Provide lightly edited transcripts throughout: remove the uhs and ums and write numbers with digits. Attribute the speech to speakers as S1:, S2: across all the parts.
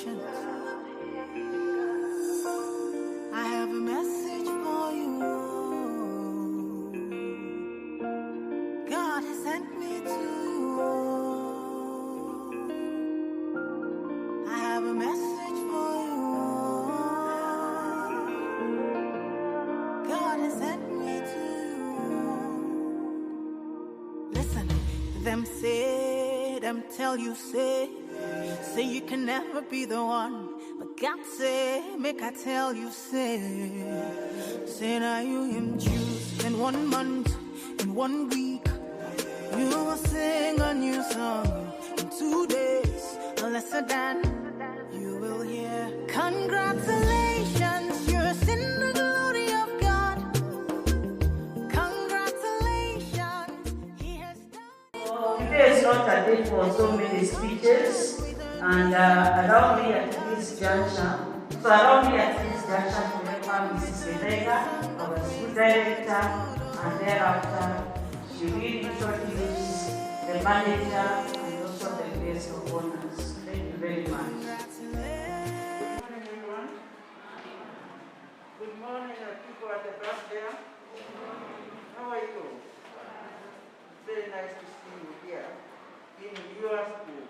S1: situations. I have a message for you. God has sent me to you. I have a message for you. God has sent me to you. Listen, them say, them tell you, say you can never be the one. But God say, make I tell you, say now you him choose in 1 month, in 1 week. You will sing a new song in 2 days, lesser than you will hear. Congratulations, you're in the glory of God. Congratulations, He has done.
S2: Today is not a day for so many speeches, and allow me at this juncture to welcome Mrs. Rebecca, our school director, and thereafter she will introduce the manager and also the guest of honors. Thank you very much.
S3: Good morning, everyone. Good morning, people at the back there. How are you? Very nice to see you here in your school.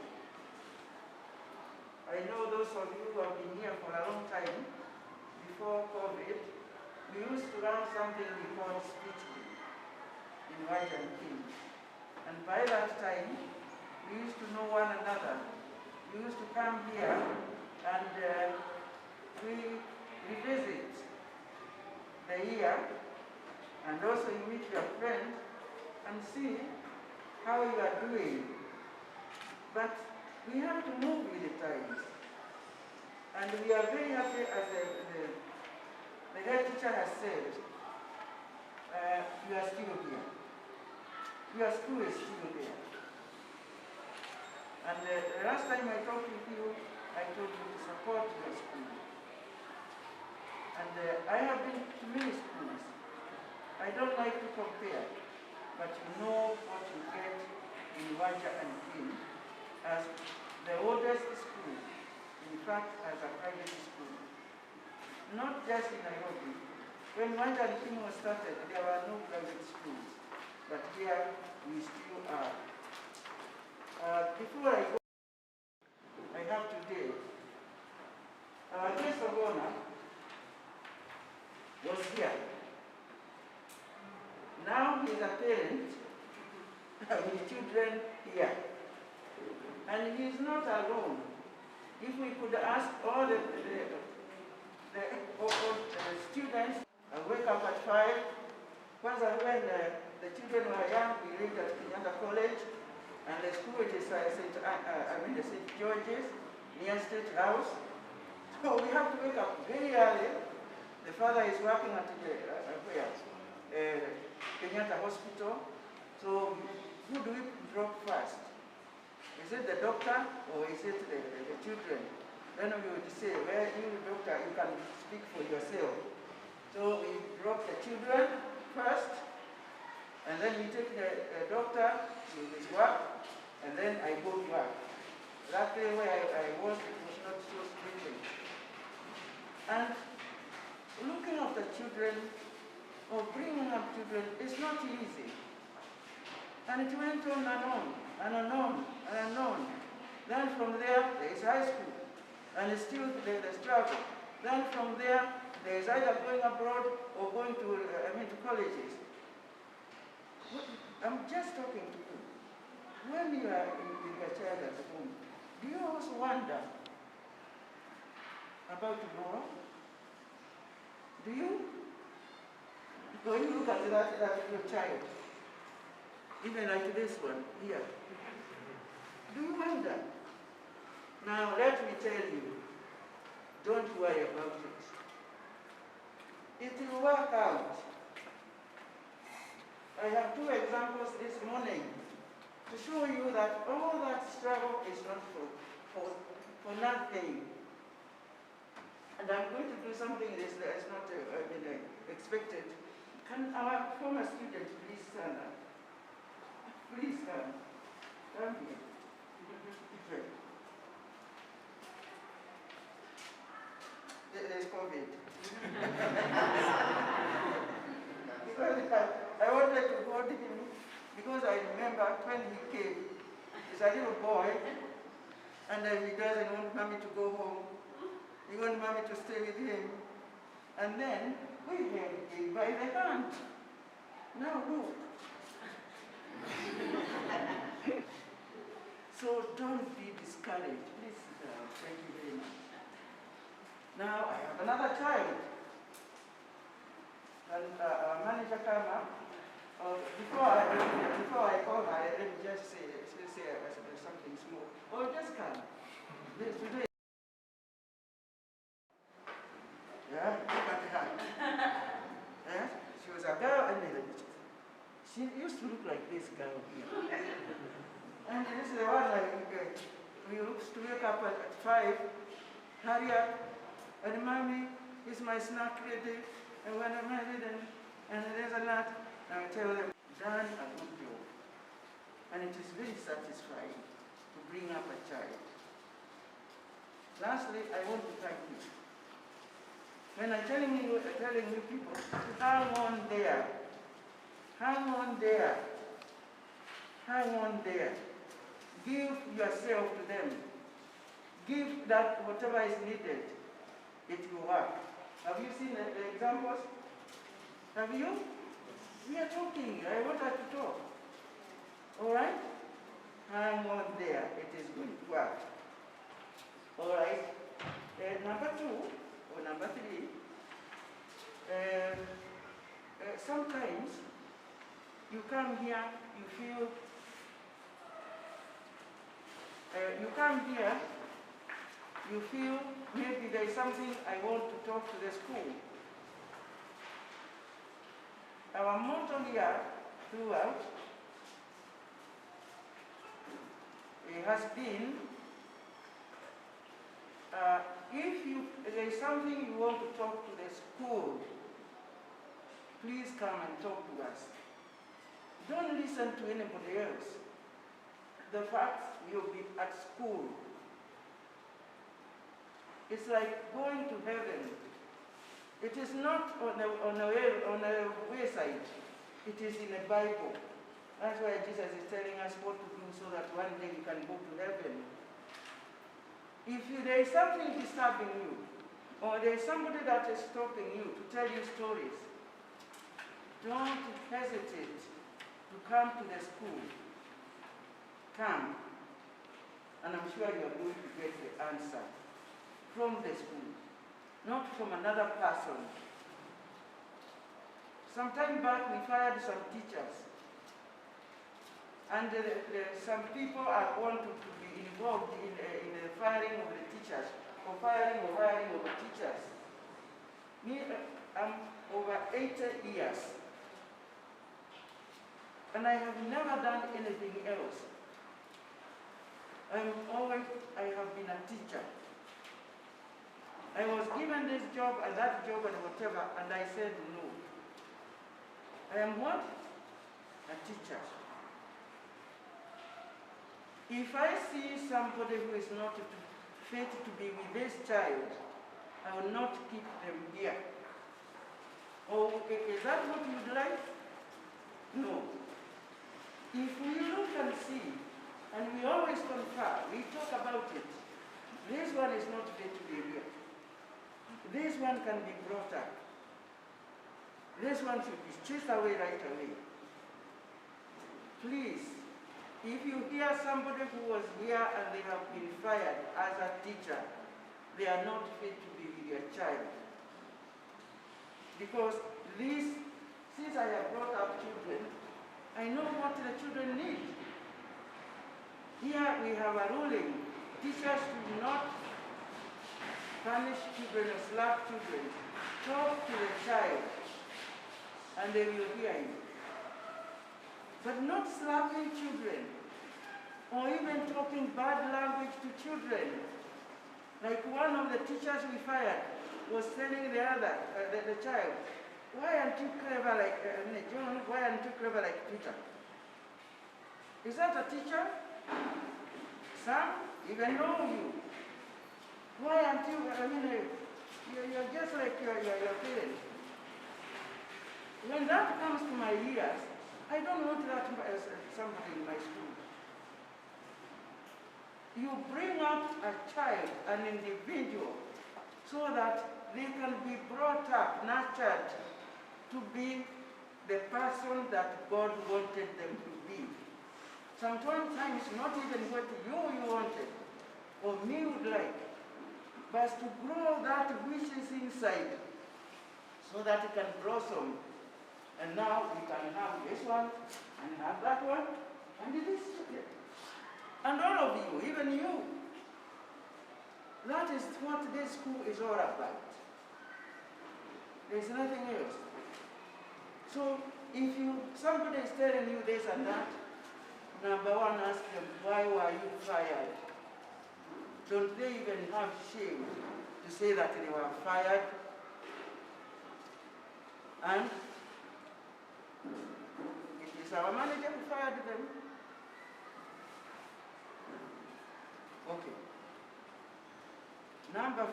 S3: I know those of you who have been here for a long time, before COVID, we used to run something we called speech in Wanja. And by that time, we used to know one another. We used to come here and we revisit the year, and also you meet your friend and see how you are doing. But we have to move with the times. And we are very happy, as the head teacher has said, you are still here. Your school is still there. And the last time I talked with you, I told you to support your school. And I have been to many schools. I don't like to compare, but you know what you get in Wanja and King as the oldest school, in fact, as a private school. Not just in Nairobi. When Wanja and King was started, there were no private schools, but here we still are. Before I go, I have today, our guest of honor was here. Now he's a parent with children here. And he's not alone. If we could ask all the students, wake up at 5. When the children were young, we lived at Kenyatta College, and the school is St. George's, near State House. So we have to wake up very early. The father is working at Kenyatta Hospital. So who do we drop first? Is it the doctor or is it the children? Then we would say, well, you doctor, you can speak for yourself. So we drop the children first, and then we take the doctor to his work, and then I go to work. That day where I was, it was not so stringent. And looking after children, or bringing up children, is not easy. And it went on and on, and on, and on. Then from there is high school, and it's still the struggle. Then from there is either going abroad or going to colleges. I'm just talking to you. When you are with your child at home, do you also wonder about tomorrow? Do you? When you look at your child, even like this one here, do you wonder? Now let me tell you, don't worry about it. It will work out. I have 2 examples this morning to show you that all that struggle is not for nothing. And I'm going to do something that is not expected. Can our former student please stand up? Please come here. is COVID. Because I wanted to hold him, because I remember when he came, he's a little boy, and he doesn't want mommy to go home. He wants mommy to stay with him. And then we held him by the hand. Now look. So don't be discouraged. Please sit down. Thank you very much. Now I have another child. And manager came up. Before I call her, let me just say something small. Oh, just come. Today. Yeah, look at her. Yeah? She was a girl, and she used to look like this girl here. And this is the one we used to wake up at 5, hurry up, and mommy is my snack ready, and when I'm ready, and there's a nut, and I tell them, done a good job. And it is very satisfying to bring up a child. Lastly, I want to thank you. When I'm telling you people, hang on there. Hang on there. Hang on there. Give yourself to them. Give that whatever is needed. It will work. Have you seen the examples? Have you? We are talking. I want us to talk. All right? Hang on there. It is going to work. All right? Number 2, or number 3, sometimes you come here, you feel, maybe there is something I want to talk to the school. Our motto here throughout has been, if there is something you want to talk to the school, please come and talk to us. Don't listen to anybody else. The fact you'll be at school. It's like going to heaven. It is not on a wayside. It is in the Bible. That's why Jesus is telling us what to do so that one day we can go to heaven. If there is something disturbing you, or there is somebody that is stopping you to tell you stories, don't hesitate to come to the school. Come, and I'm sure you are going to get the answer from the school, not from another person. Some time back, we fired some teachers, and some people are wanting to be involved in the firing of the teachers, or firing or hiring of the teachers. Me, I'm over 80 years, and I have never done anything else. I have been a teacher. I was given this job and that job and whatever, and I said no. I am what? A teacher. If I see somebody who is not fit to be with this child, I will not keep them here. Oh, is that what you'd like? No. If we look and see, and we always confer, we talk about it, this one is not fit to be here. This one can be brought up. This one should be chased away right away. Please, if you hear somebody who was here and they have been fired as a teacher, they are not fit to be with your child. Because since I have brought up children, I know what the children need. Here we have a ruling. Teachers do not punish children or slap children. Talk to the child, and they will hear you. But not slapping children, or even talking bad language to children. Like one of the teachers we fired was telling the other, the child, why aren't you clever like John? Why aren't you clever like Peter? Is that a teacher? Some even know you. Why aren't you? You're just like your parents. When that comes to my ears, I don't want that as somebody in my school. You bring up a child, an individual, so that they can be brought up, nurtured to be the person that God wanted them to be. Sometimes not even what you wanted or me would like, but to grow that which is inside so that it can blossom. And now we can have this one and have that one and this. And all of you, even you. That is what this school is all about. There's nothing else. So if somebody is telling you this and that, number one, ask them, why were you fired? Don't they even have shame to say that they were fired? And it is our manager who fired them. Okay. Number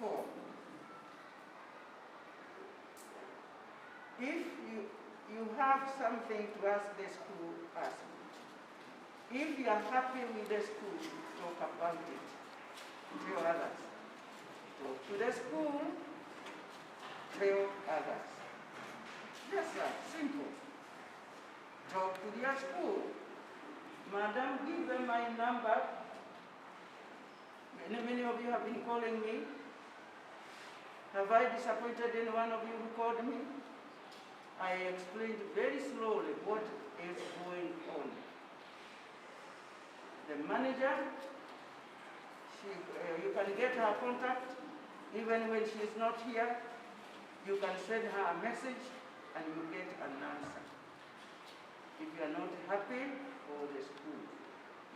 S3: 4. If you have something to ask the school, ask. If you are happy with the school, talk about it. Tell others. Talk to the school, tell others. Just that, simple. Talk to their school. Madam, give them my number. Many of you have been calling me. Have I disappointed any one of you who called me? I explained very slowly what is going on. The manager, you can get her contact even when she is not here. You can send her a message and you get an answer. If you are not happy, call the school.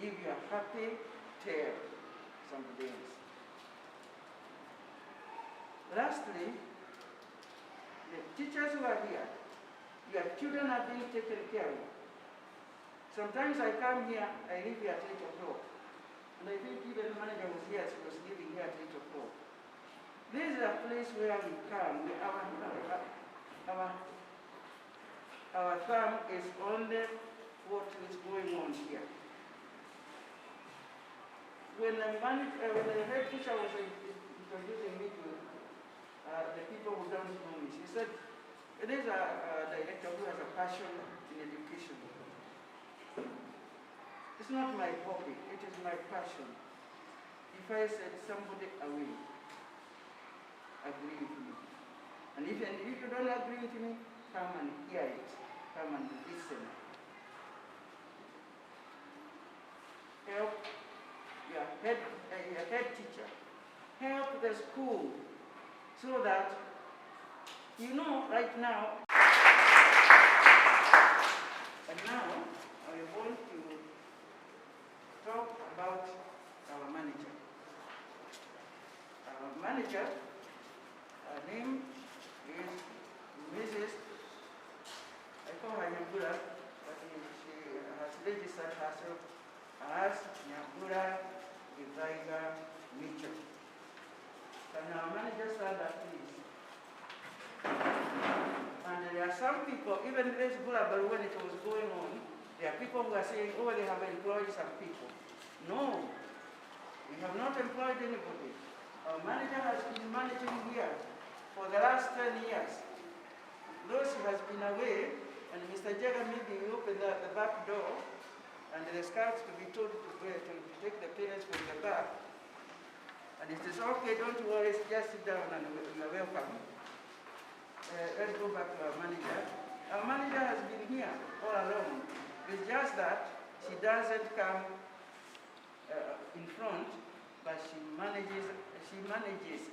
S3: If you are happy, tell somebody else. Lastly, the teachers who are here, your children are being taken care of. Sometimes I come here, I leave here at 8 o'clock. And I think even the manager was here, she was leaving here at 8 o'clock. This is a place where we come, our thumb is on what is going on here. When the head teacher was introducing me to the people who don't know me, she said, it is a director who has a passion in education. It's not my hobby, it is my passion. If I set somebody away, agree with me. And if you don't agree with me, come and hear it. Come and listen. Help your head teacher. Help the school so that right now. And now I want to talk about our manager. Our manager, her name is Mrs. I call her Nyambura, but she has registered herself as Nyambura Ivaiga Mitchell. Can our manager stand up, please? And there are some people, even this Bulabal, when it was going on, there are people who are saying, oh, they have employed some people. No, we have not employed anybody. Our manager has been managing here for the last 10 years. Though she has been away, and Mr. Jaga maybe opened the back door, and the scouts to be told to take the parents from the back. And it is okay, don't worry, just sit down and you are welcome. Let's go back to our manager. Our manager has been here all along. It's just that she doesn't come in front, but she manages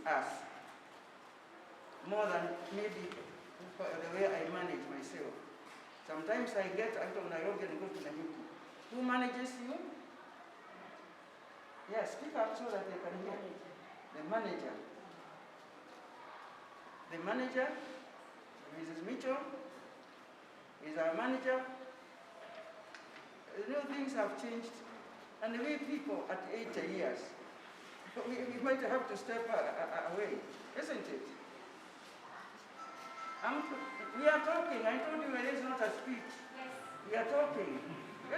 S3: us more than maybe the way I manage myself. Sometimes I get out of Nairobi and go to Nairobi. Who manages you? Yes, speak up so that they can hear. The manager. The manager, Mrs. Mitchell, is our manager. Things have changed, and we people at 80 years, we might have to step away, isn't it? We are talking. I told you it is not a speech.
S4: Yes.
S3: We are talking,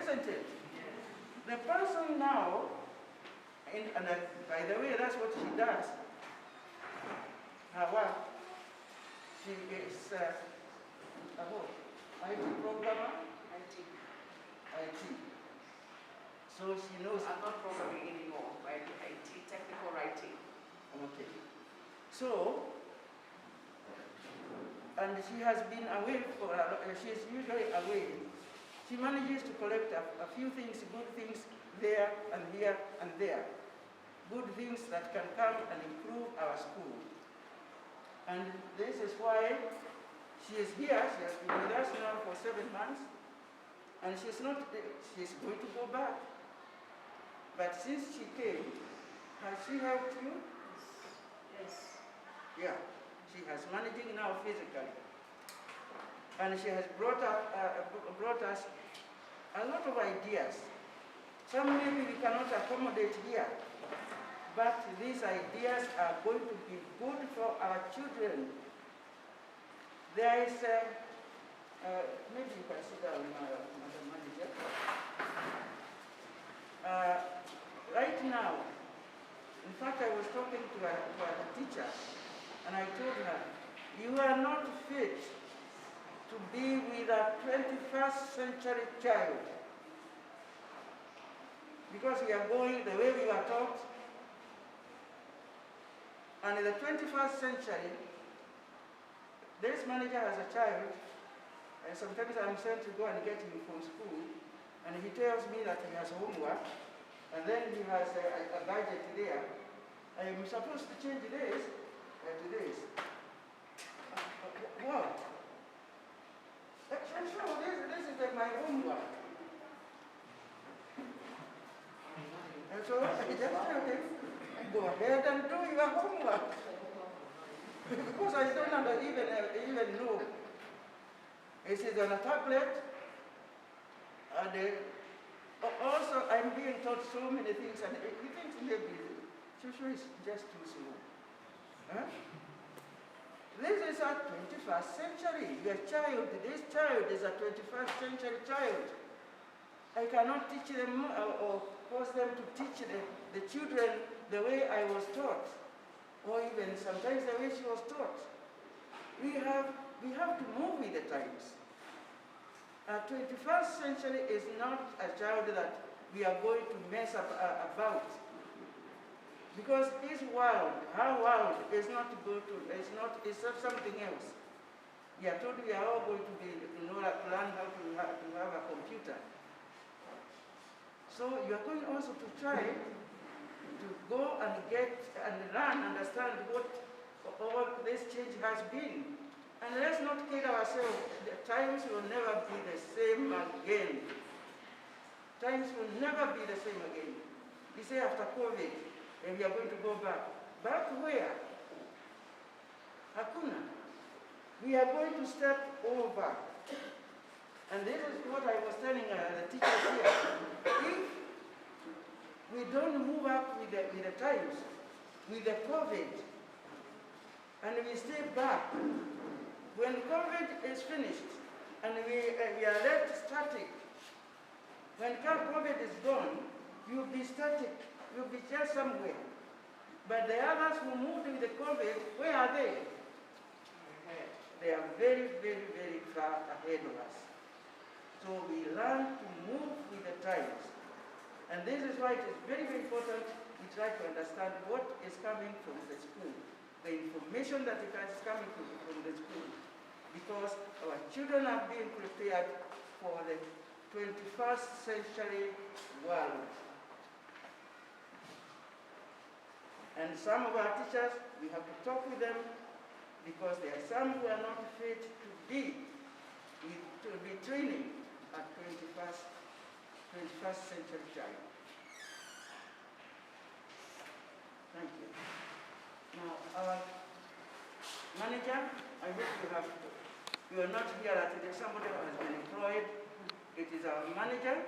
S3: isn't it? The person now, by the way, that's what she does. Her work. She is IT programmer. IT. So she knows.
S4: I'm not programming anymore. I do IT, technical writing.
S3: Okay. So, and she has been away she is usually away. She manages to collect a few things, good things there and here and there. Good things that can come and improve our school. And this is why she is here. She has been with us now for 7 months. And she's going to go back. But since she came, has she helped you?
S4: Yes.
S3: Yeah, she has managing now physically. And she has brought us a lot of ideas. Some maybe we cannot accommodate here, but these ideas are going to be good for our children. There is, maybe you can sit down, Madam Manager. Right now, in fact, I was talking to a teacher, and I told her, you are not fit to be with a 21st century child. Because we are going the way we were taught. And in the 21st century, this manager has a child, and sometimes I'm sent to go and get him from school, and he tells me that he has homework, and then he has a gadget there. I am supposed to change this to this. What? I'm sure this is my homework. And so I just tell him, go ahead and do your homework. Because I don't even know. It is on a tablet, and also I'm being taught so many things, and he thinks maybe Shushu is just too slow. Huh? This is a 21st century. Your child, this child is a 21st century child. I cannot teach them or force them to teach the children the way I was taught, or even sometimes the way she was taught. We have to move with the times. A 21st century is not a child that we are going to mess up about. Because this world, our world, is not going to, it's something else. We are told we are all going to learn how to have a computer. So you are going also to try to go and get and understand what all this change has been. And let's not kid ourselves. The times will never be the same again. Times will never be the same again. We say after COVID, and we are going to go back. Back where? Hakuna. We are going to start over. And this is what I was telling the teachers here. If we don't move up with the times, with the COVID, and we stay back, when COVID is finished, and we are left static, when COVID is gone, you'll be static. You'll be just somewhere. But the others who moved with the COVID, where are they? They are very, very, very far ahead of us. So we learn to move with the times. And this is why it is very, very important we try to understand what is coming from the school, the information that is coming from the school. Because our children are being prepared for the 21st century world. And some of our teachers, we have to talk with them because there are some who are not fit to be training a 21st century child. Thank you. Now, our manager, I hope you are not here that it is somebody who has been employed. It is our manager,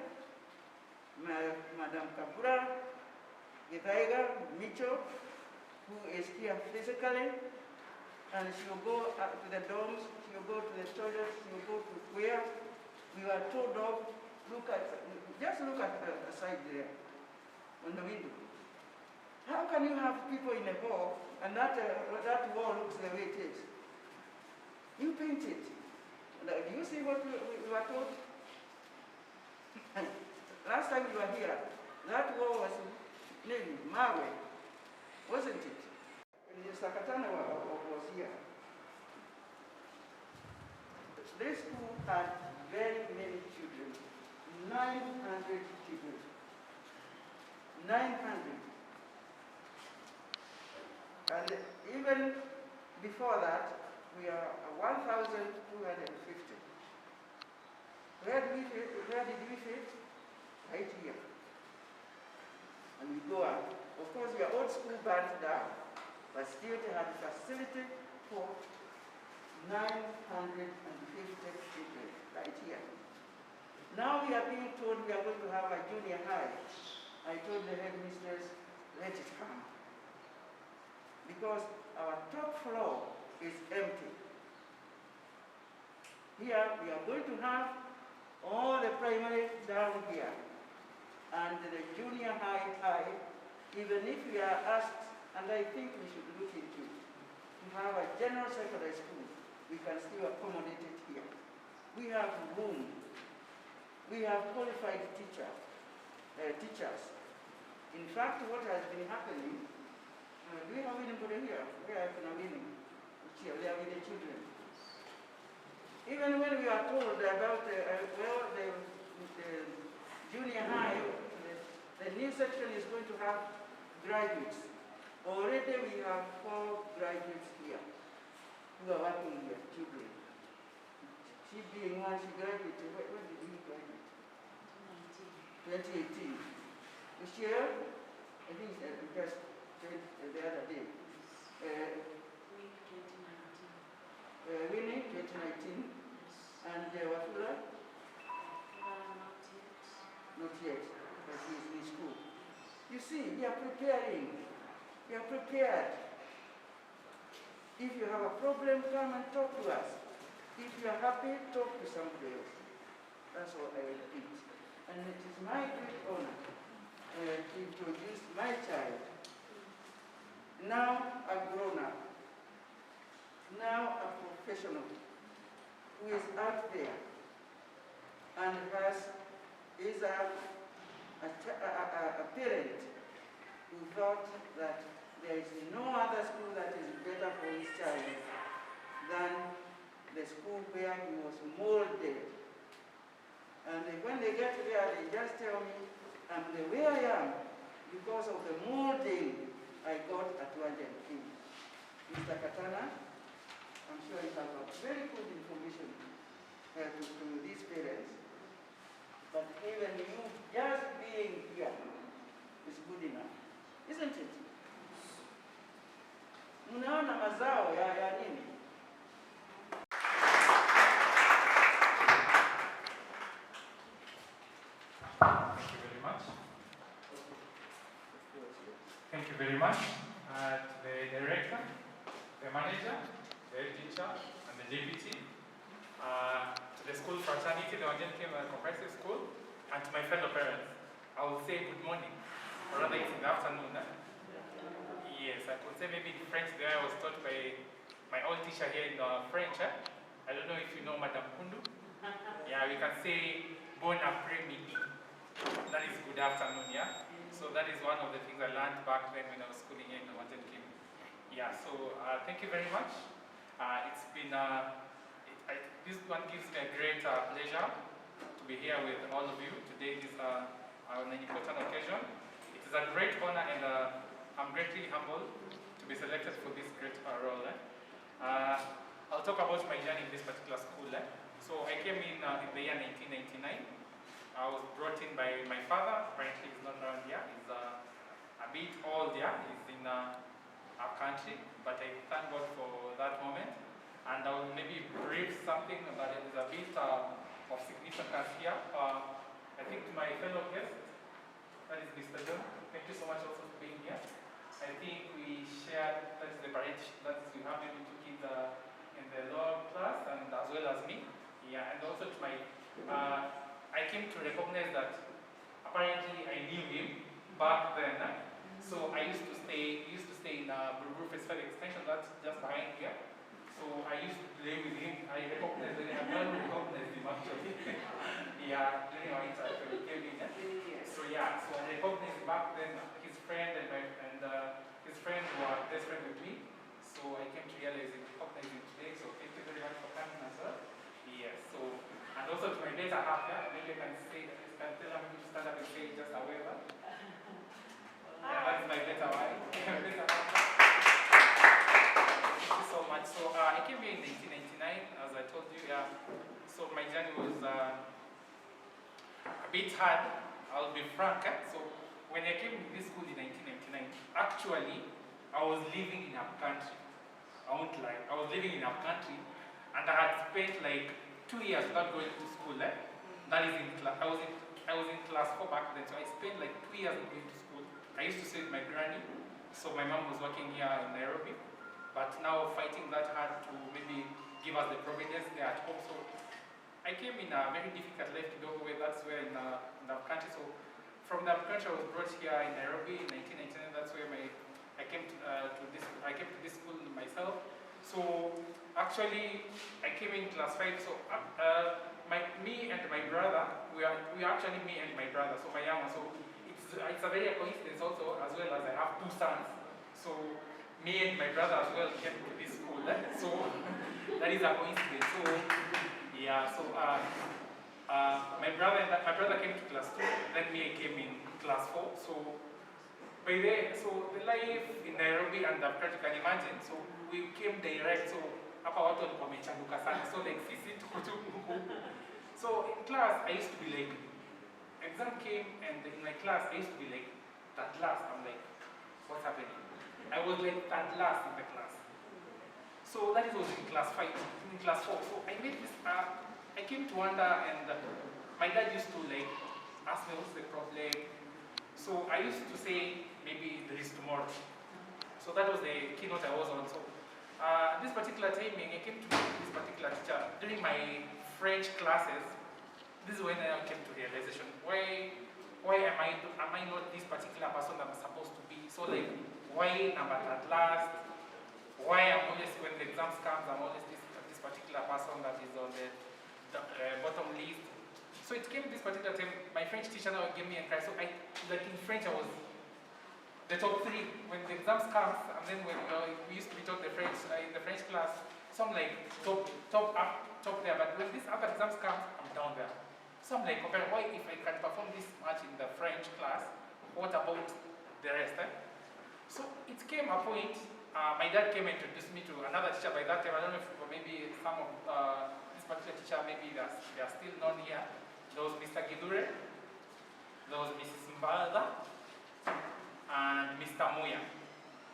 S3: Madam Kabura, Githaiga Mitchell, who is here physically, and she'll go up to the dorms, she'll go to the toilets, she'll go to where we were told of. Just look at the side there, on the window. How can you have people in a hall and that wall looks the way it is? You paint it. Do you see what we were told? Last time we were here, that wall was named Mawe, wasn't it? And the Sakatana was here. This school had very many children, 900 children. 900. And even before that, we are 1,250. Where did we fit? Right here. And we go up. Of course, your old school burnt down, but still they had facility for 950 children right here. Now we are being told we are going to have a junior high. I told the headmistress, let it come. Because our top floor is empty. Here we are going to have all the primary down here and the junior high, even if we are asked, and I think we should look into to have a general secondary school, we can still accommodate it here. We have room. We have qualified teachers. In fact, what has been happening, do we have anybody here? We are winning. They are with the children. Even when we are told about the junior high, the new section is going to have graduates. Already we have 4 graduates here who are working here, children. She being one, she graduated. When did he graduate? 2018. This year, I think just the other day. Winnie, 2019. And Wafula? Not yet, but he is in school. You see, we are preparing. We are prepared. If you have a problem, come and talk to us. If you are happy, talk to somebody else. That's what I repeat. And it is my great honor to introduce my child, now a grown-up, now a professional, who is out there and is a parent who thought that there is no other school that is better for his child than the school where he was molded. And when they get there, they just tell me, I'm the way I am because of the molding I got at Wanja. Mr. Katana, I'm sure you have very good information to these parents, but even you just being here is good enough, isn't it? Mnaona mazao ya nini?
S5: Thank you very much. To the director, the manager, the head teacher, and the deputy, to the school fraternity, the Wanja Comprehensive School, and to my fellow parents. I will say good morning, or rather it's in the afternoon. Yes, I could say maybe in French there I was taught by my old teacher here in French. I don't know if you know Madame Kundu. Yeah, we can say bon après-midi. That is good afternoon, yeah? So that is one of the things I learned back then when I was schooling here in Wanja. Yeah, so thank you very much. It's been, this one gives me a great pleasure to be here with all of you. Today is an important occasion. It is a great honor and I'm greatly humbled to be selected for this great role. I'll talk about my journey in this particular school. So I came in the year 1999. I was brought in by my father. Apparently he's not around here. He's a bit old, yeah. He's in our country, but I thank God for that moment. And I will maybe brief something that is a bit of significance here. I think to my fellow guest, that is Mr. John. Thank you so much also for being came to recognize that apparently I knew him back then. So I used to stay in Buruburu Festival Extension, that's just behind here. So I used to play with him. I recognized him. I never recognized him actually. Yeah, during our interaction we came in. So yeah, so I recognized him back then. His friend and his friend were best friend with me. So I came to realize and recognize him today. So thank you very much for coming as well. Yes. So and also to my better half, yeah, maybe I can say that can tell him to stand up and say just a waiver. Yeah, that's my better wife. Thank you so much. So I came here in 1999, as I told you. Yeah. So my journey was a bit hard. I'll be frank. So when I came to this school in 1999, actually I was living in a country. I won't lie. I was living in a country, and I had spent like 2 years without going to school. That is in class. I was in class 4 back then, so I spent like 2 years going to school. I used to stay with my granny, so my mom was working here in Nairobi, but now fighting that hard to maybe give us the providence there at home. So I came in a very difficult life to go away. That's where in the country. So from the country I was brought here in Nairobi in 1999. That's where I came to this school myself. So actually I came in class 5. So me and my brother, we are actually me and my brother. So my young one. So it's a very coincidence also, as well as I have 2 sons. So me and my brother as well came to this school. So that is a coincidence. So yeah. So my brother came to class 2. Then me I came in class 4. So the life in Nairobi and Africa, you can imagine. So we came direct. So hapa watu walikuwa wamechanduka sana. So like sisi tukutu. So in class I used to be like, exam came and in my class I used to be like that last. I'm like, what's happening? I was like that last in the class. So that was in class 5, in class 4. So I made this. I came to wonder, and my dad used to like ask me what's the problem. So I used to say maybe there is tomorrow. So that was the keynote I was on. So this particular timing, I came to this particular teacher during my French classes. This is when I came to realization. Why am I not this particular person that I'm supposed to be? So like, why number at last? Why I'm always, when the exams comes, I'm always this particular person that is on the bottom list. So it came this particular time, my French teacher now gave me a cry. So like in French, I was the top 3 when the exams comes, and then when we used to be taught the French in the French class, so I'm like top there. But when this other exams comes, I'm down there. So I'm like, okay, why if I can perform this much in the French class, what about the rest? So it came a point. My dad came and introduced me to another teacher by that time. I don't know if maybe some of this particular teacher, maybe they are still known here. There was Mr. Gidure, there was Mrs. Mbalda, and Mr. Moya.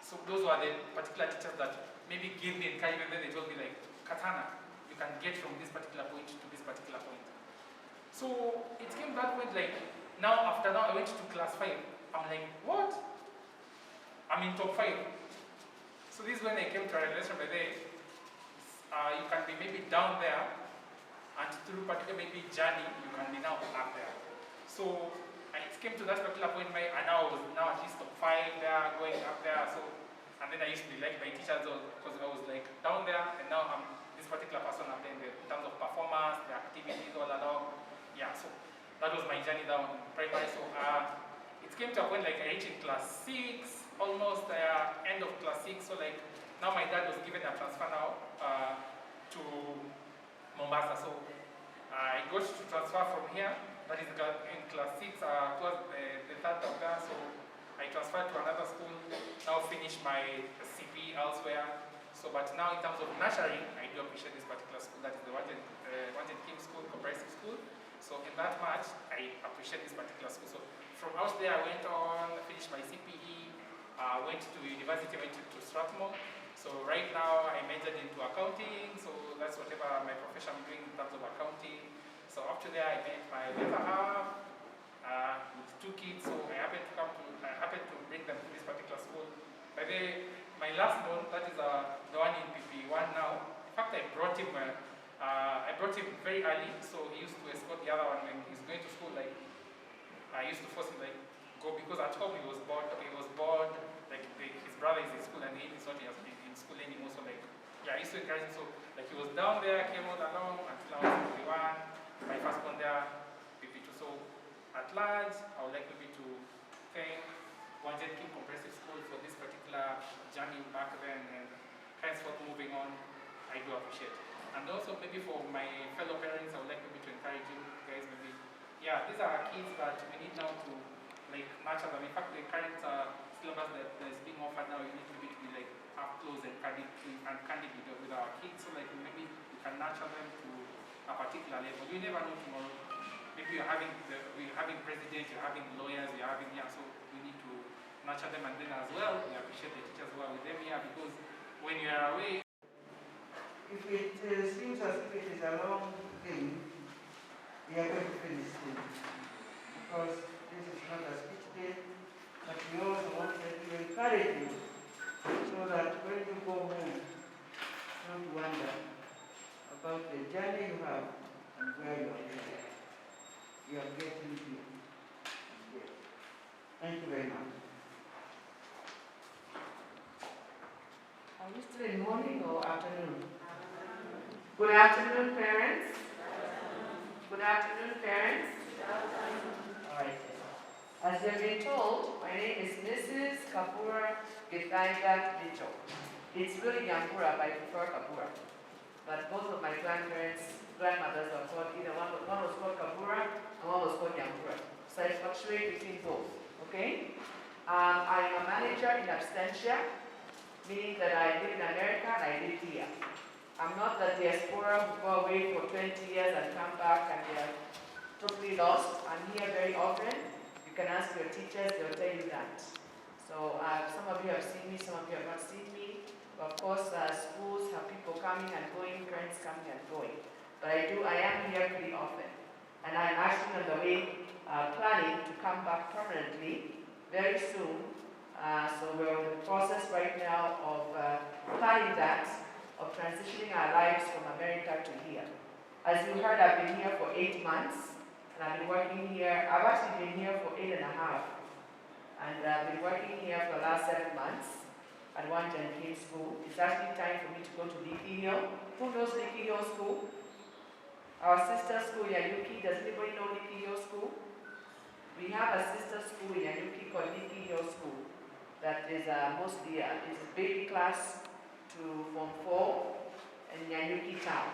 S5: So those were the particular teachers that maybe gave me encouragement. Then they told me like, Katana, you can get from this particular point to this particular point. So it came that point like, after I went to class 5. I'm like, what? I'm in top 5. So this is when I came to a realization by there. You can be maybe down there, and through particular maybe journey, you can be now up there. So it came to that particular point, and I was now at least top 5 there, going up there. So, and then I used to be liked by teachers because I was like down there, and now I'm this particular person up there in terms of performance, the activities, all along. Yeah, so that was my journey down in primary. So it came to a point like I reached in class 6. Almost end of class 6, so like now my dad was given a transfer now to Mombasa. So I got to transfer from here, that is in class 6, towards the 3rd term there. So I transferred to another school, now finish my CP elsewhere. So but now in terms of nurturing, I do appreciate this particular school, that is the Wanja Kim School, Comprehensive School. So in that much, I appreciate this particular school. So from out there I went on, finished my CPE, went to university, went to Strathmore. So right now I majored into accounting, so that's whatever my profession I'm doing in terms of accounting. So after there I met my better half with 2 kids, so I happened to bring them to this particular school. By the way, my last born, that is the one in PP1 now. In fact, I brought him I brought him very early, so he used to escort the other one when he's going to school. Like I used to force him like go because at home he was bored. Like his brother is in school and he is not in school anymore. So like yeah, I used to encourage him. So like he was down there, came all along until I was 21. My first one there, PP2. So at large, I would like maybe to thank Wanja Comprehensive School for this particular journey back then, and henceforth moving on, I do appreciate. And also maybe for my fellow parents, I would like maybe to encourage you guys maybe, yeah, these are our kids, but we need now to like nurture them. In fact, the current syllabus that is being offered now, you need maybe to be like up close and candid with our kids, so like maybe we can nurture them to a particular level. You never know tomorrow. Maybe we're having presidents, you're having lawyers, you're having, yeah, so we need to nurture them, and then as well, we appreciate the teachers who are with them here, because when you are away,
S3: if it seems as if it is a long thing, we are going to finish soon. Because this is not a speech day, but we also want to encourage you so that when you go home, don't wonder about the journey you have and where you are going. You are getting here. Yes. Thank you very much.
S4: Are we still in morning or afternoon? Good afternoon, parents. Good afternoon, parents. All right. As you have been told, my name is Mrs. Kapura Githaiga Mitchell. It's really Nyambura, but I prefer Kapura. But both of my grandmothers were called either one was called Kapura and one was called Nyambura. So I fluctuate between both. Okay? I am a manager in absentia, meaning that I live in America and I live here. I'm not the diaspora who go away for 20 years and come back and they are totally lost. I'm here very often. You can ask your teachers, they'll tell you that. So some of you have seen me, some of you have not seen me. But of course, schools have people coming and going, parents coming and going. But I am here pretty often. And I'm actually on the way planning to come back permanently very soon. So we're in the process right now of planning that, of transitioning our lives from America to here. As you heard, I've been here for 8 months, and I've been working here. I've actually been here for 8.5, and I've been working here for the last 7 months at Wanja School. It's actually time for me to go to Leafy Hill. Who knows Leafy Hill School? Our sister school, Yanyuki. Does anybody know Leafy Hill School? We have a sister school in Yanyuki called Leafy Hill School. That is mostly it's a baby class to Form 4 in Nyanyuki town.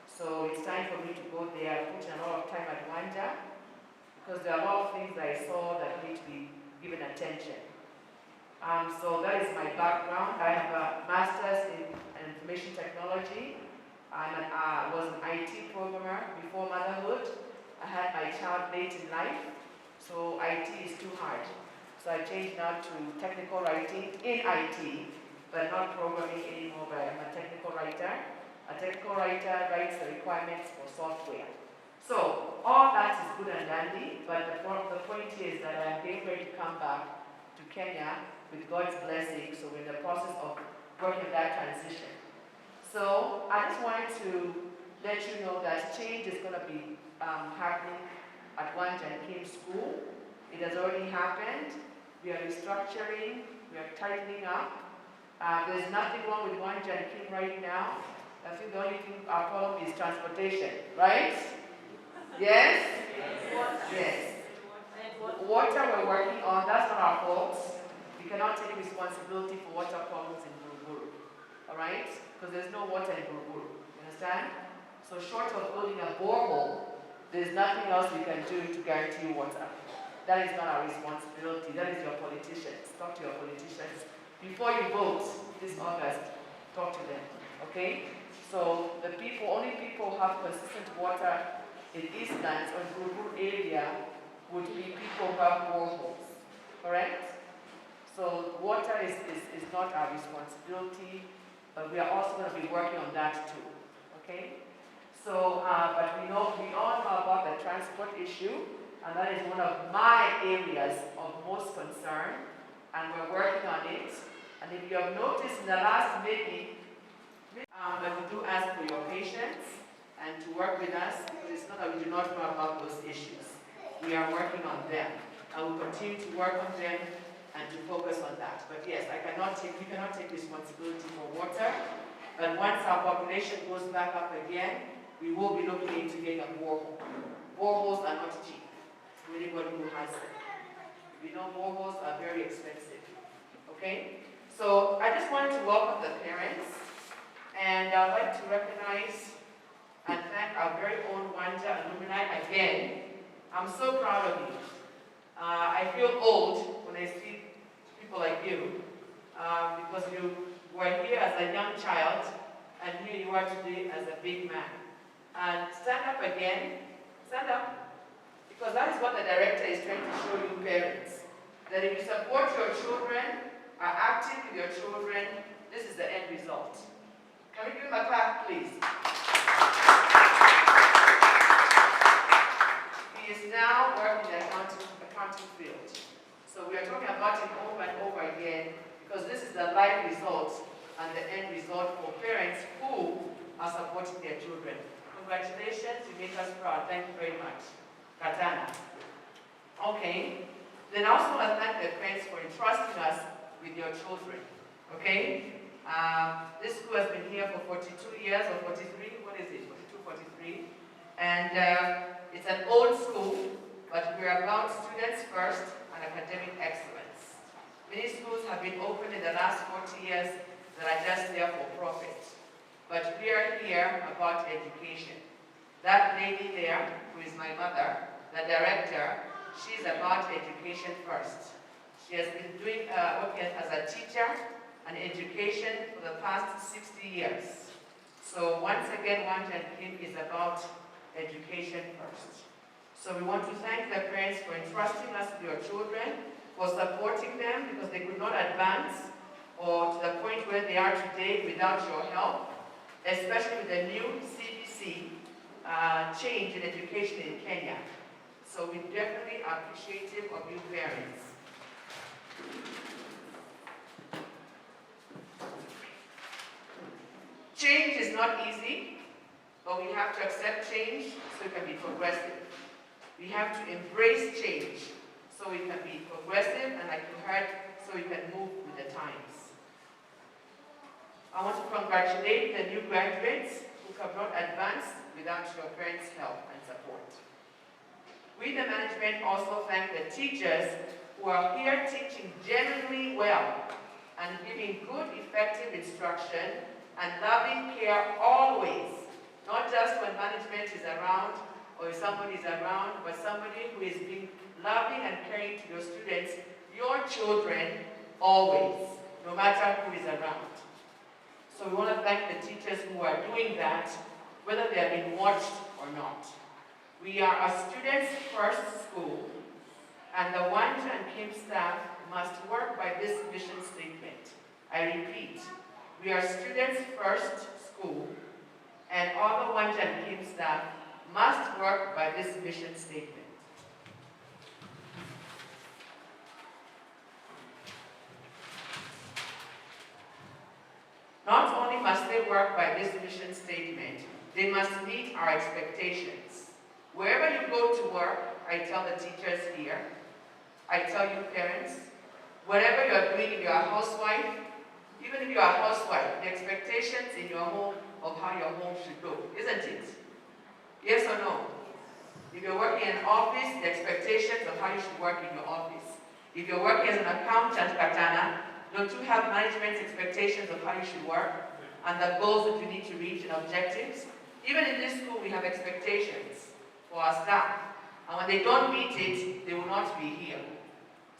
S4: So it's time for me to go there, put a lot of time at Wanja, because there are a lot of things that I saw that need to be given attention. So that is my background. I have a master's in information technology. I was an IT programmer before motherhood. I had my child late in life, so IT is too hard. So I changed now to technical writing in IT, but not programming anymore, but I'm a technical writer. A technical writer writes the requirements for software. So all that is good and dandy, but the point is that I'm getting ready to come back to Kenya with God's blessing, so we're in the process of working that transition. So I just wanted to let you know that change is going to be happening at Wanja School. It has already happened. We are restructuring, we are tightening up. There's nothing wrong with Wanja right now. I think the only thing our problem is transportation, right? Yes? Yes. Water we're working on, that's not our fault. We cannot take responsibility for water problems in Buruburu. Alright? Because there's no water in Buruburu. You understand? So short of building a borehole, there's nothing else we can do to guarantee water. That is not our responsibility. That is your politicians. Talk to your politicians. Before you vote this August, talk to them. Okay? So the only people who have consistent water in Eastlands or Buruburu area would be people who have boreholes. Correct? So water is not our responsibility, but we are also going to be working on that too. Okay? So, but we all know about the transport issue, and that is one of my areas of most concern, and we're working on it. And if you have noticed in the last meeting, that we do ask for your patience. and to work with us, because it's not that we do not know about those issues. We are working on them, and we'll continue to work on them and to focus on that. But yes, we cannot take responsibility for water, but once our population goes back up again, we will be looking into getting a borehole. Boreholes are not cheap to anybody who has them. We know boreholes are very expensive, okay? So I just wanted to welcome the parents, and I'd like to recognize and thank our very own Wanja alumni again. I'm so proud of you. I feel old when I see people like you, because you were here as a young child, and here you are today as a big man. And stand up again, stand up, because that is what the director is trying to show you parents. That if you support your children, are active with your children, this is the end result. Can we give him a clap, please? He is now working in the accounting field. So we are talking about it over and over again, because this is the life result and the end result for parents who are supporting their children. Congratulations, you make us proud. Thank you very much. Katana. Okay. Then I also want to thank the parents for entrusting us with your children. Okay? This school has been here for 42 years or 43. What is it? 42, 43. And it's an old school, but we're about students first and academic excellence. Many schools have been opened in the last 40 years that are just there for profit. But we are here about education. That lady there, who is my mother, the director, she's about education first. She has been doing working as a teacher and education for the past 60 years. So once again, Wanja and Kim is about education first. So we want to thank the parents for entrusting us with your children, for supporting them because they could not advance or to the point where they are today without your help, especially with the new CBC change in education in Kenya. So we definitely are appreciative of you parents. Change is not easy, but we have to accept change so we can be progressive. We have to embrace change so we can be progressive and, like you heard, so we can move with the times. I want to congratulate the new graduates who have not advanced without your parents' help and support. We, the management, also thank the teachers who are here teaching genuinely well and giving good, effective instruction and loving care always, not just when management is around or if somebody is around, but somebody who is being loving and caring to your students, your children, always, no matter who is around. So we want to thank the teachers who are doing that, whether they are being watched or not. We are a students first school, and the Wanja and Kim staff must work by this mission statement. I repeat, we are students first school, and all the Wanja and Kim staff must work by this mission statement. Not only must they work by this mission statement, they must meet our expectations. Wherever you go to work, I tell the teachers here, I tell you parents, whatever you're doing, if you're a housewife, even if you're a housewife, the expectations in your home of how your home should go, isn't it? Yes or no? If you're working in an office, the expectations of how you should work in your office. If you're working as an accountant, Katana, don't you have management's expectations of how you should work and the goals that you need to reach and objectives? Even in this school, we have expectations for our staff. And when they don't meet it, they will not be here.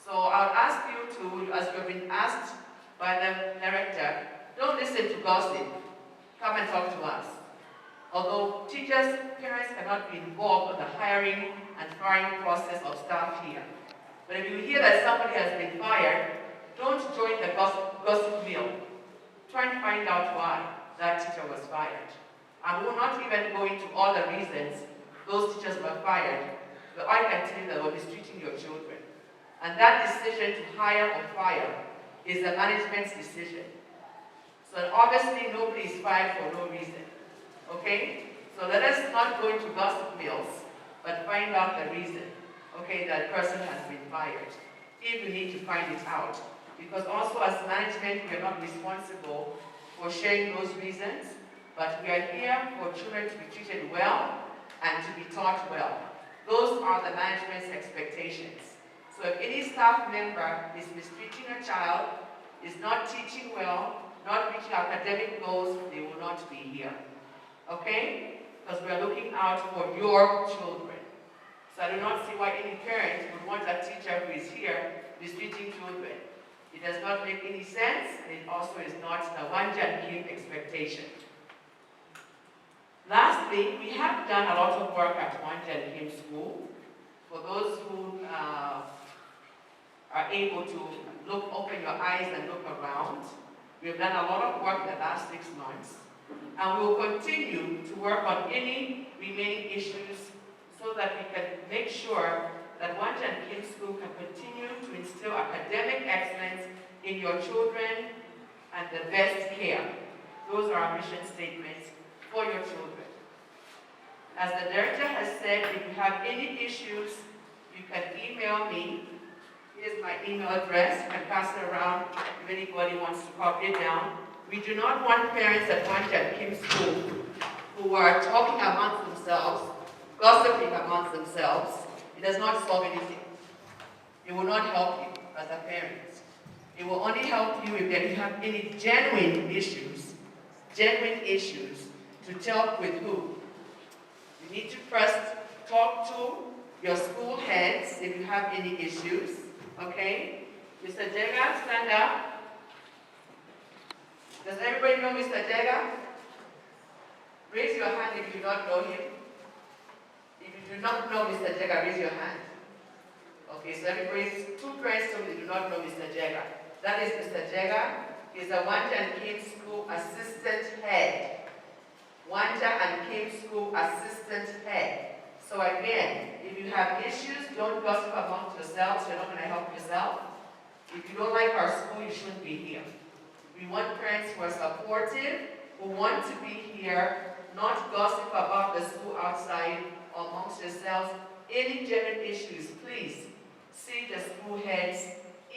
S4: So I'll ask you to, as you've been asked by the director, don't listen to gossip. Come and talk to us. Although teachers, parents cannot be involved in the hiring and firing process of staff here. But if you hear that somebody has been fired, don't join the gossip mill. Try and find out why that teacher was fired. And we will not even go into all the reasons those teachers were fired, but I can tell you that we're mistreating your children. And that decision to hire or fire is the management's decision. So obviously nobody is fired for no reason. Okay? So let us not go into gossip mills, but find out the reason, okay, that person has been fired. If we need to find it out. Because also as management, we are not responsible for sharing those reasons, but we are here for children to be treated well and to be taught well. Those are the management's expectations. So if any staff member is mistreating a child, is not teaching well, not reaching academic goals, they will not be here. Okay? Because we are looking out for your children. So I do not see why any parent would want a teacher who is here mistreating children. It does not make any sense, and it also is not the Wanja and Kim expectation. Lastly, we have done a lot of work at Wanja and Kim School. For those who are able to open your eyes and look around, we have done a lot of work in the last 6 months, and we will continue to work on any remaining issues so that we can make sure that Wanja and Kim School can continue to instill academic excellence in your children and the best care. Those are our mission statements for your children. As the director has said, if you have any issues, you can email me. Here's my email address. You can pass it around if anybody wants to copy it down. We do not want parents at Wanja and Kim School who are talking amongst themselves, gossiping amongst themselves. It does not solve anything. It will not help you as a parent. It will only help you if you have any genuine issues to talk with who. You need to first talk to your school heads if you have any issues, okay? Mr. Jega, stand up. Does everybody know Mr. Jega? Raise your hand if you do not know him. If you do not know Mr. Jega, raise your hand. Okay, so everybody's 2 parents told me they do not know Mr. Jega. That is Mr. Jega. He's a Wanja and Kim School Assistant Head. Wanja and Kim School Assistant Head. So again, if you have issues, don't gossip amongst yourselves. You're not going to help yourself. If you don't like our school, you shouldn't be here. We want parents who are supportive, who want to be here, not gossip about the school outside or amongst yourselves. Any genuine issues, please see the school heads,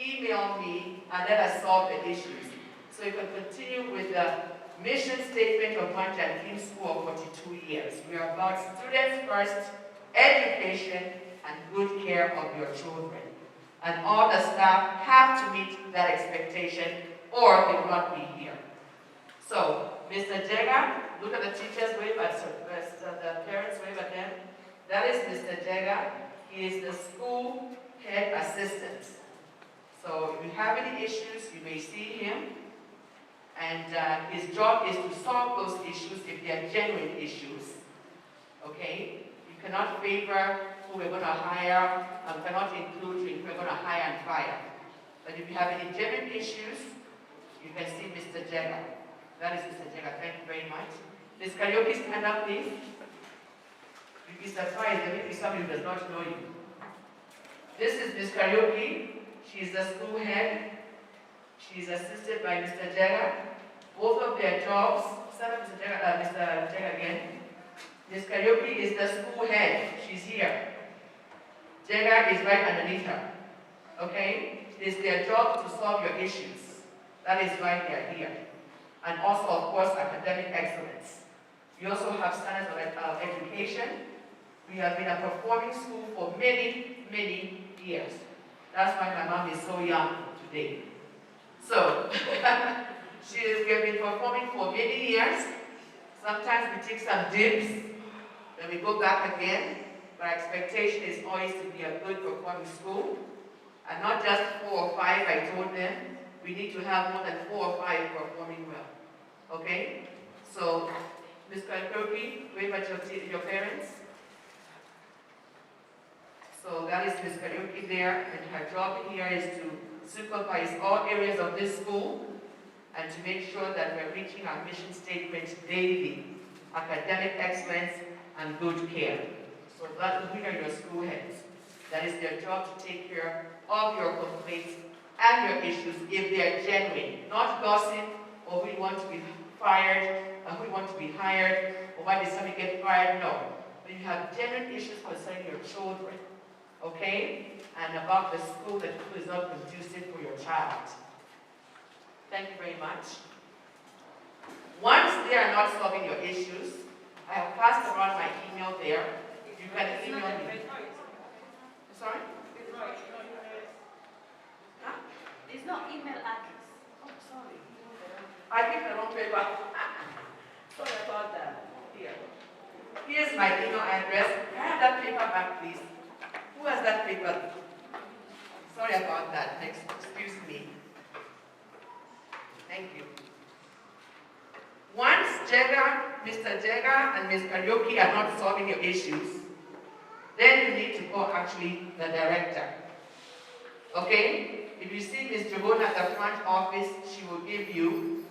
S4: email me, and let us solve the issues. So you can continue with the mission statement of Wanja and Kim School of 42 years. We are about students first, education, and good care of your children. And all the staff have to meet that expectation or they will not be here. So, Mr. Jega, look at the teachers, wave at the parents, wave at them. That is Mr. Jega. He is the school head assistant. So if you have any issues, you may see him. And his job is to solve those issues if they are genuine issues. Okay? You cannot favor who we're going to hire, and cannot include who we're going to hire and fire. But if you have any genuine issues, you can see Mr. Jega. That is Mr. Jega. Thank you very much. Ms. Karaoke, stand up, please. You'll be surprised. There may be somebody who does not know you. This is Ms. Karaoke. She's the school head. She's assisted by Mr. Jega. Both of their jobs, stand up Mr. Jega again. Ms. Karaoke is the school head. She's here. Jega is right underneath her. Okay? It is their job to solve your issues. That is why they are here. And also, of course, academic excellence. We also have standards of education. We have been a performing school for many, many years. That's why my mom is so young today. So, we have been performing for many years. Sometimes we take some dips, then we go back again. But our expectation is always to be a good performing school. And not just 4 or 5, I told them. We need to have more than 4 or 5 performing well. Okay? So, Ms. Karaoke, wave at your parents. So that is Ms. Karaoke there, and her job here is to supervise all areas of this school and to make sure that we're reaching our mission statement daily, academic excellence and good care. So that we are your school heads. That is their job to take care of your complaints and your issues if they are genuine, not gossip or we want to be fired or we want to be hired or why did somebody get fired? No. When you have genuine issues concerning your children, okay, and about the school that is not conducive for your child. Thank you very much. Once they are not solving your issues, I have passed around my email there. You can email me. Sorry? Huh?
S6: There's no email address.
S4: Oh, sorry. I picked the wrong paper. Sorry about that. Here. Here's my email address. Can I have that paper back, please? Who has that paper? Sorry about that. Excuse me. Thank you. Once Mr. Jega and Ms. Karyoki are not solving your issues, then you need to call actually the director. Okay? If you see Ms. Jabona at the front office, she will give you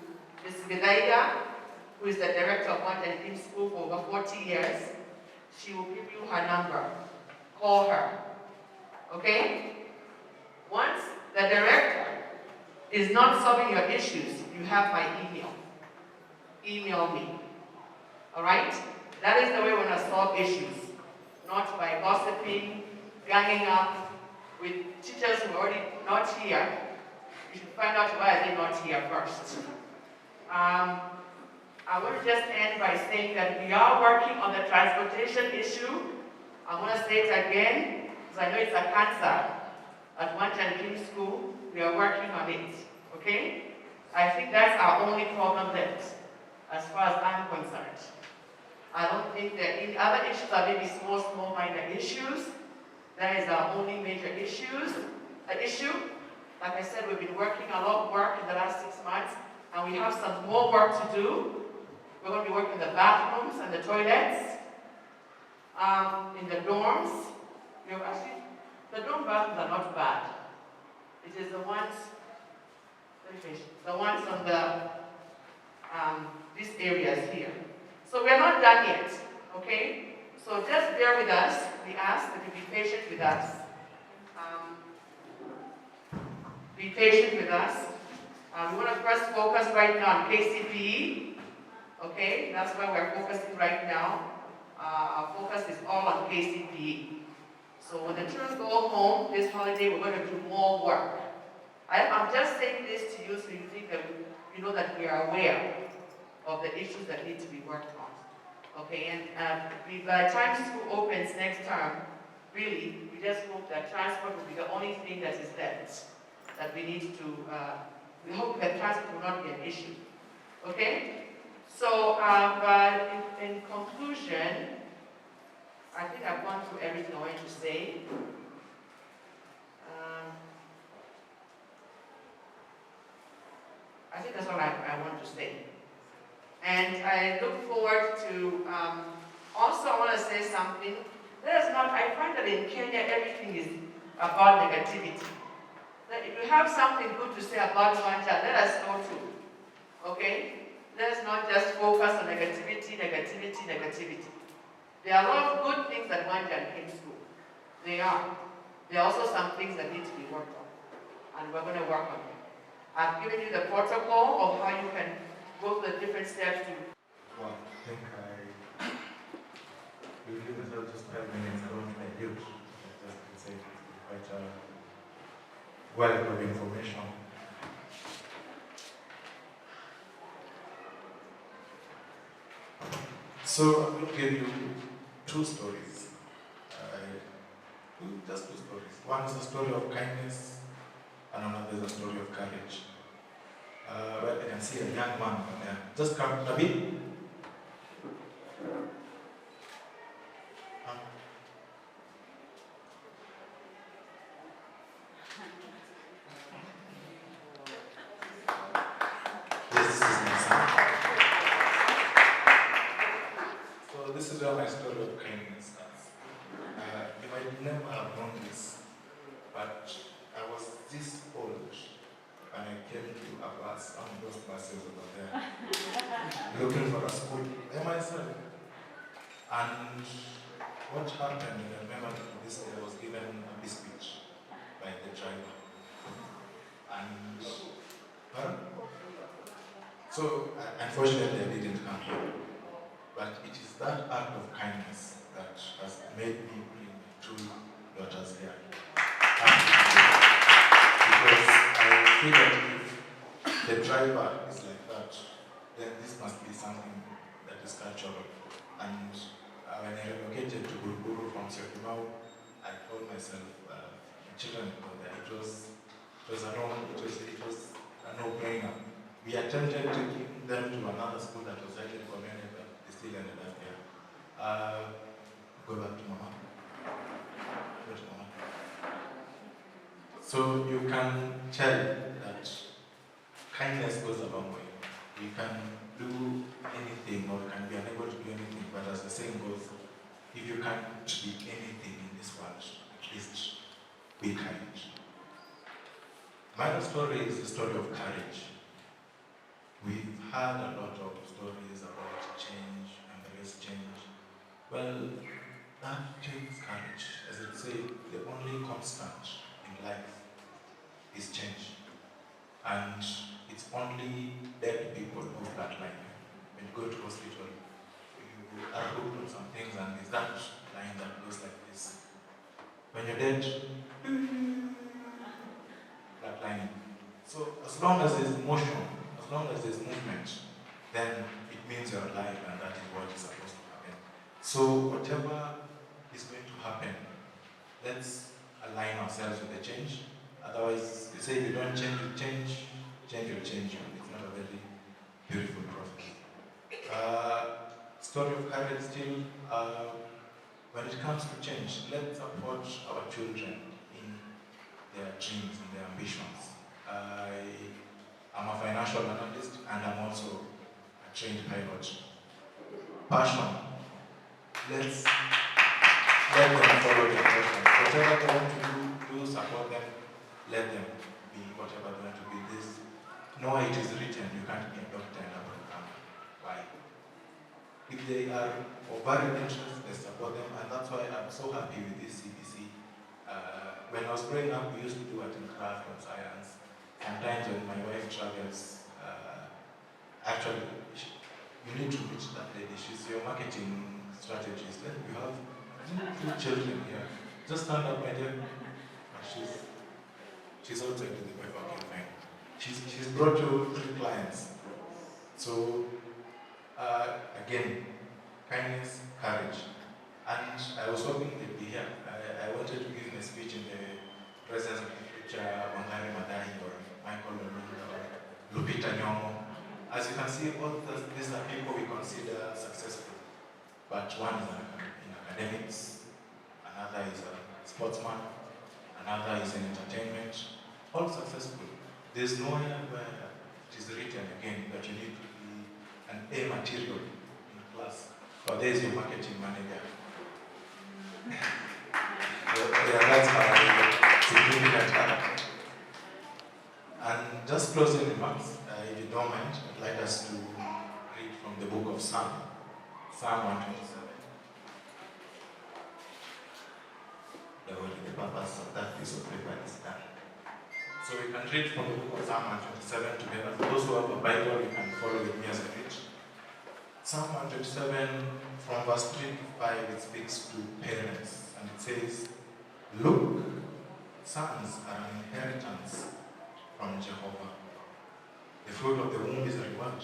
S4: Ms. Vidaida, who is the director of Wanja and Kim School for over 40 years. She will give you her number. Call her. Okay? Once the director is not solving your issues, you have my email. Email me. Alright? That is the way we're going to solve issues. Not by gossiping, ganging up with teachers who are already not here. You should find out why they're not here first. I want to just end by saying that we are working on the transportation issue. I want to say it again, because I know it's a cancer at Wanja and Kim School. We are working on it. Okay? I think that's our only problem left, as far as I'm concerned. I don't think that any other issues are maybe small minor issues. That is our only major issue. Like I said, we've been working a lot of work in the last 6 months, and we have some more work to do. We're going to be working in the bathrooms and the toilets, in the dorms. Actually, the dorm bathrooms are not bad. It is the ones on the these areas here. So we're not done yet, okay? So just bear with us. We ask that you be patient with us. Be patient with us. We want to first focus right now on KCPE, okay? That's where we're focusing right now. Our focus is all on KCPE. So when the children go home this holiday, we're going to do more work. I'm just saying this to you so you think that you know that we are aware of the issues that need to be worked on. Okay, and by the time school opens next term, really, we just hope that transport will be the only thing that is left that we need to, we hope that transport will not be an issue. Okay? So, in conclusion, I think I've gone through everything I wanted to say. I think that's all I want to say. And I look forward to, also I want to say something. I find that in Kenya everything is about negativity. That if you have something good to say about Wanja, let us know too. Okay? Let's not just focus on negativity. There are a lot of good things at Wanja and Kim School. There are also some things that need to be worked on. And we're going to work on them. I've given you the protocol of how you can go through the different steps to...
S7: Well, I think I will give myself just 5 minutes. I don't think I built. I just say quite a wealth of information. So I'm going to give you 2 stories. Just 2 stories. One is a story of kindness, and another is a story of courage. Where I can see a young man there. Just come, Nabi. Yes, this is my son. So this is where my story of kindness starts. You might never have known this, but I was this old. And I came to a bus, on those buses over there, looking for a school by myself. And what happened, I remember this day I was given a speech by the driver. And, so unfortunately I didn't come here. But it is that act of kindness that has made me bring my two daughters here. Because I feel that if the driver is like that, then this must be something that is cultural. And when I relocated to Buruburu from Syokimau, I told myself, the children know that it was a no-brainer. We attempted to give them to another school that was highly recommended, but they still ended up here. Go back to Mama. Go to Mama. So you can tell that kindness goes a long way. We can do anything, or we can be unable to do anything, but as the saying goes, if you can't be anything in this world, at least be kind. My story is a story of courage. We've had a lot of stories about change, embrace change. Well, that takes courage. As it says, the only constant in life is change. And it's only dead people who flatline. When you go to hospital, you are hooked on some things, and there's that line that goes like this. When you're dead, flatlining. So as long as there's motion, as long as there's movement, then it means you're alive, and that is what is supposed to happen. So whatever is going to happen, let's align ourselves with the change. Otherwise, you say if you don't change, you change will change you. It's not a very beautiful process. Story of courage still, when it comes to change, let's support our children in their dreams and their ambitions. I'm a financial analyst, and I'm also a trained pilot. Passion. Let's let them follow their passion. Whatever they want to do, support them. Let them be whatever they want to be. This, no, it is written, you can't be a doctor and a program. Why? If they are of varied interests, they support them, and that's why I'm so happy with this CBC. When I was growing up, we used to do art and craft and science. Sometimes when my wife travels, actually, you need to meet that lady. She's your marketing strategist. You have two children here. Just stand up, my dear. She's outside to the wife. Okay, fine. She's brought you 3 clients. So, again, kindness, courage. And I was hoping they'd be here. I wanted to give a speech in the presence of the future Wanja or Michael or Lupita Nyong'o. As you can see, all these are people we consider successful. But one is in academics, another is a sportsman, another is in entertainment. All successful. There's nowhere where it is written again that you need to be an A material in class. But there is your marketing manager. That's my significant act. And just closing remarks, if you don't mind, I'd like us to read from the book of Psalm 127. The purpose of that piece of paper is done. So we can read from the book of Psalm 127 together. For those who have a Bible, you can follow with me as I read. Psalm 127, from verse 3 to 5, it speaks to parents, and it says, "Look, sons are an inheritance from Jehovah. The fruit of the womb is a reward.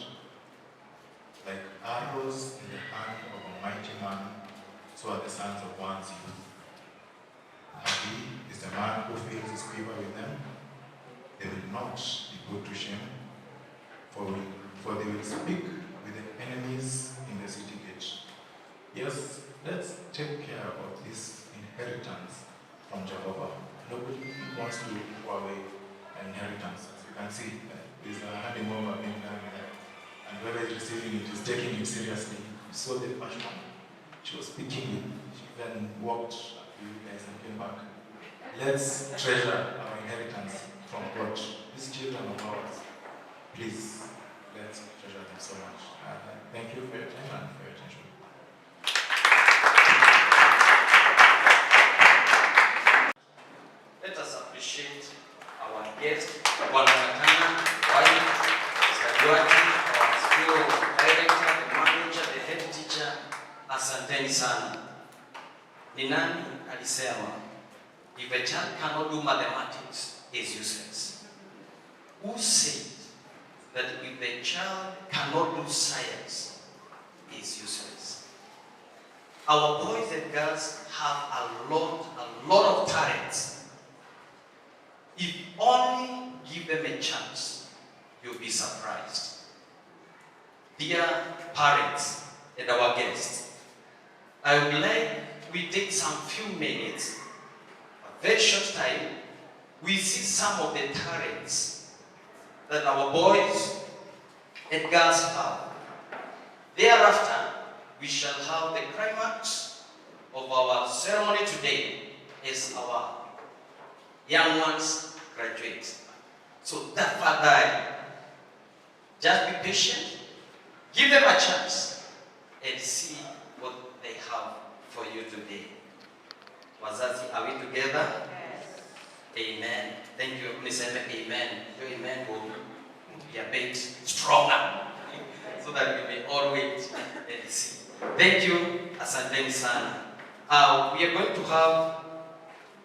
S7: Like arrows in the hand of a mighty man, so are the sons of one's youth. Happy is the man who fills his quiver with them. They will not be put to shame, for they will speak with the enemies in the city gate." Yes, let's take care of this inheritance from Jehovah. Nobody wants to go away an inheritance. As you can see, there's a handing over being done there. And whoever is receiving it is taking it seriously. You saw the passion. She was speaking it. She even walked up to you guys and came back. Let's treasure our inheritance from God. These children of ours, please, let's treasure them so much. Thank you for your time and for your attention.
S8: Let us appreciate our guest, Wanja, wife, Mr. Wanja, our school director, the manager, the head teacher, Ninani alisema, if a child cannot do mathematics, is useless. Who said that if the child cannot do science, is useless? Our boys and girls have a lot of talents. If only give them a chance, you'll be surprised. Dear parents and our guests, I would like we take some few minutes, a very short time, we see some of the talents that our boys and girls have. Thereafter, we shall have the climax of our ceremony today as our young ones graduate. So tafadhali, just be patient, give them a chance, and see what they have for you today. Wazazi, are we together?
S2: Yes.
S8: Amen. Thank you. Niseme amen. Your amen will be a bit stronger so that we may all wait and see. Thank you, asanteni sana. We are going to have,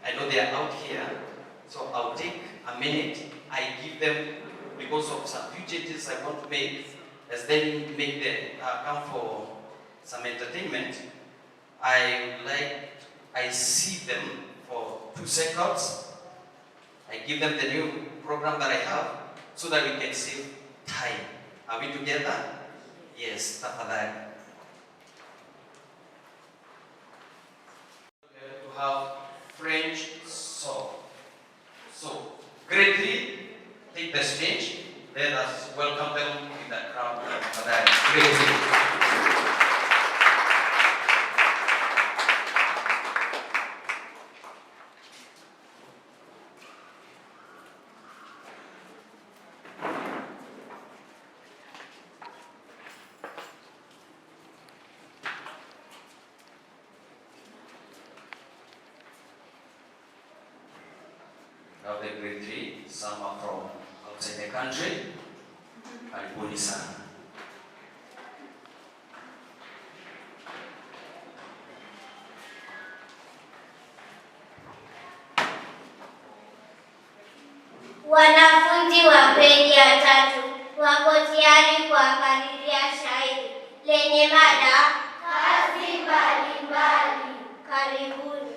S8: I know they are out here, so I'll take a minute. I give them, because of some few changes I want to make, as they make them come for some entertainment. I see them for 2 seconds. I give them the new program that I have so that we can save time. Are we together? Yes, tafadhali. To have French song. So, grade 3, take the stage. Let us welcome them in the crowd. Tafadhali. Grade 3. Now the grade 3, some are from outside the country. Karibuni sana.
S9: Wanafunzi wa gredi ya 3 wako tayari kuwakariria shairi lenye mada kazi mbalimbali. Karibuni.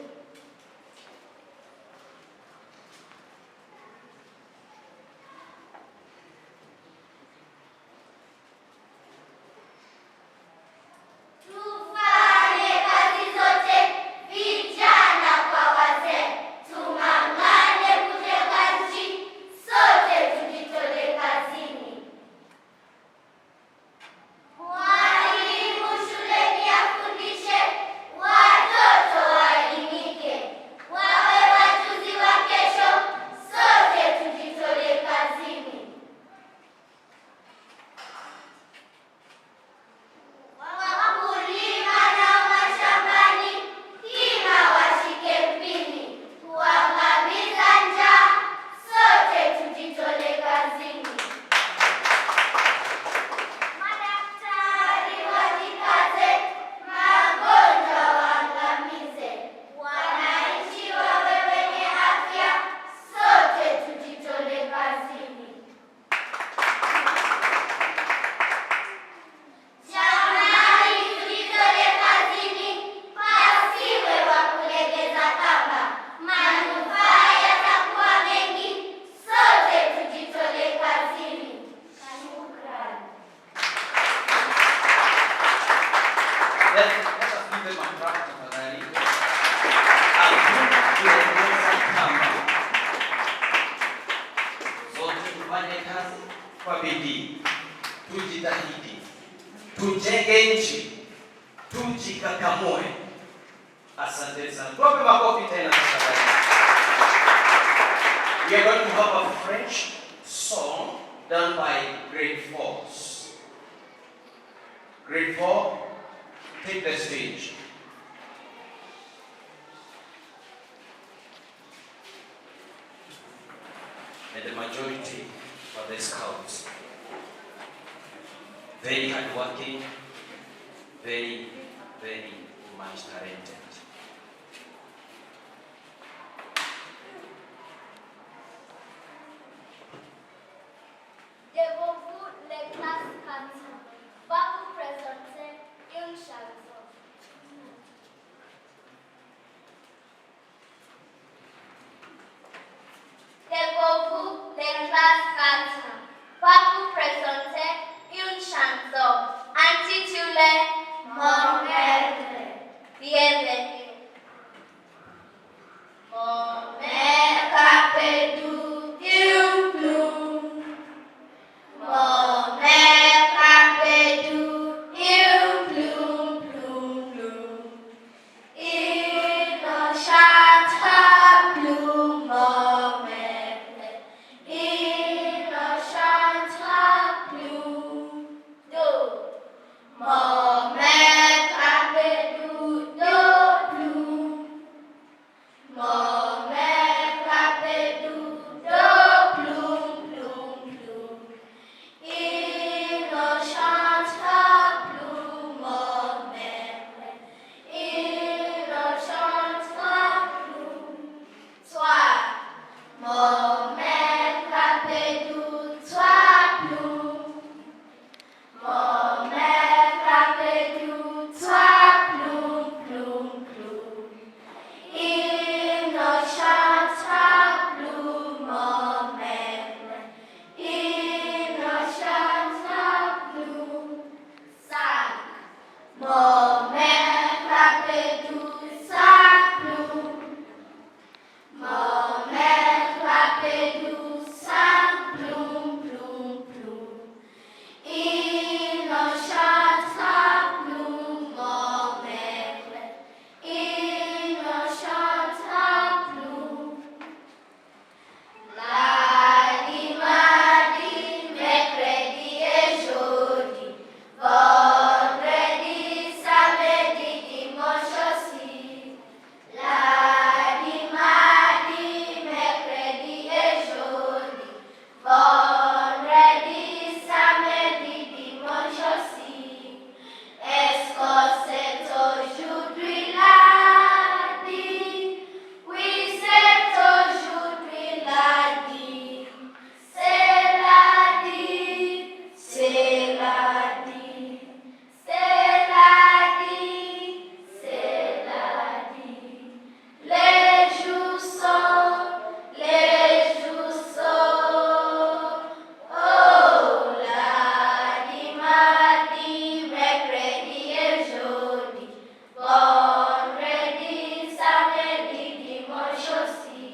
S8: Kwa bidii, tujitahidi, tujenge nchi, tujikakamue. Asante sana. Tuwape makofi tena tafadhali. We are going to have a French song done by grade 4s. Grade 4, take the stage. And the majority of the scouts, very hardworking, very much talented.
S9: intitulé Mon maître. Bienvenue. Mon maître P2 il plume. Mon maître P2 il plume, plume, plume. Il ne chantera plus, mon maître. Il ne chantera plus. Do. Mon maître P2 do plume. Mon maître P2 do plume, plume, plume. Il ne chantera plus, mon maître. Il ne chantera plus. Sois, mon maître P2, sois plume. Mon maître P2, sois plume, plume, plume. Il ne chantera plus, mon maître. Il ne chantera plus. Sac. Mon maître P2, sac plume. Mon maître P2, sac plume, plume, plume. Il ne chantera plus, mon maître. Il ne chantera plus. Lundi, mardi, mercredi et jeudi. Vendredi, samedi, dimanche aussi. Lundi, mardi, mercredi et jeudi. Vendredi, samedi, dimanche aussi. Est-ce que c'est aujourd'hui lundi? Oui, c'est aujourd'hui lundi. C'est lundi. C'est lundi. C'est lundi. C'est lundi. Les jours sont, oh, lundi, mardi, mercredi et jeudi, vendredi, samedi, dimanche aussi.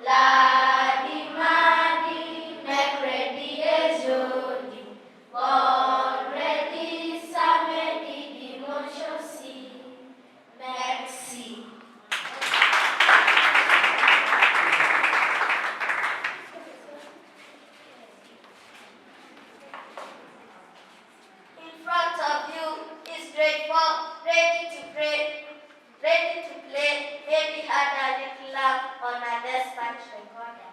S9: Lundi, mardi, mercredi et jeudi, vendredi, samedi, dimanche aussi. Merci. In front of you is grateful, ready to pray, ready to play, maybe had a little lamp on a dispatch recorder.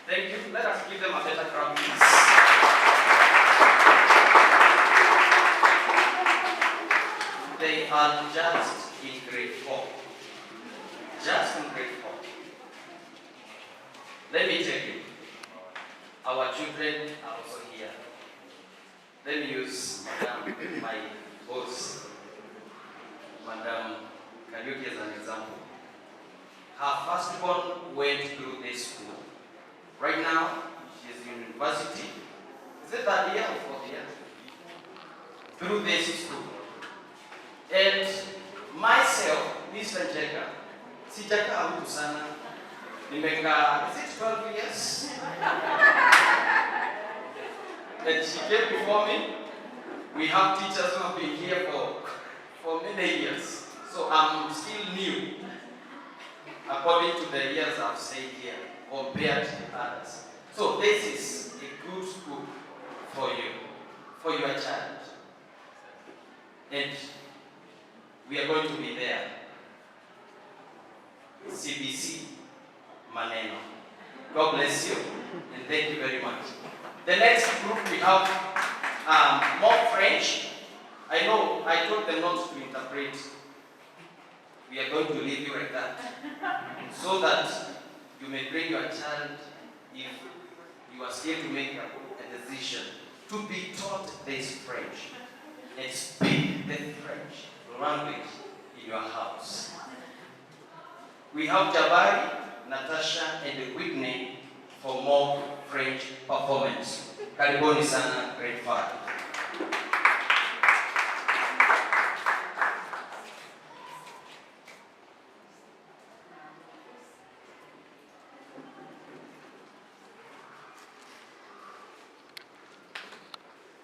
S8: Thank you. Let us give them a better crowd, please. They are just in grade 4. Just in grade 4. Let me tell you, our children are also here. Let me use Madam, my boss, Madam Kariuki, as an example. Her firstborn went through this school. Right now, she's in university. Is it third year or fourth year? Through this school. And myself, Mr. Jeka, sijakaa huku sana. Nimekaa, is it 12 years? And she came before me. We have teachers who have been here for many years. So I'm still new, according to the years I've stayed here, compared to others. So this is a good school for you, for your child. And we are going to be there. CBC, maneno. God bless you, and thank you very much. The next group we have more French. I know I told them not to interpret. We are going to leave you like that, so that you may bring your child, if you are scared to make a decision, to be taught this French and speak the French language in your house. We have Jabari, Natasha, and Whitney for more French performance. Karibuni sana, grade 5.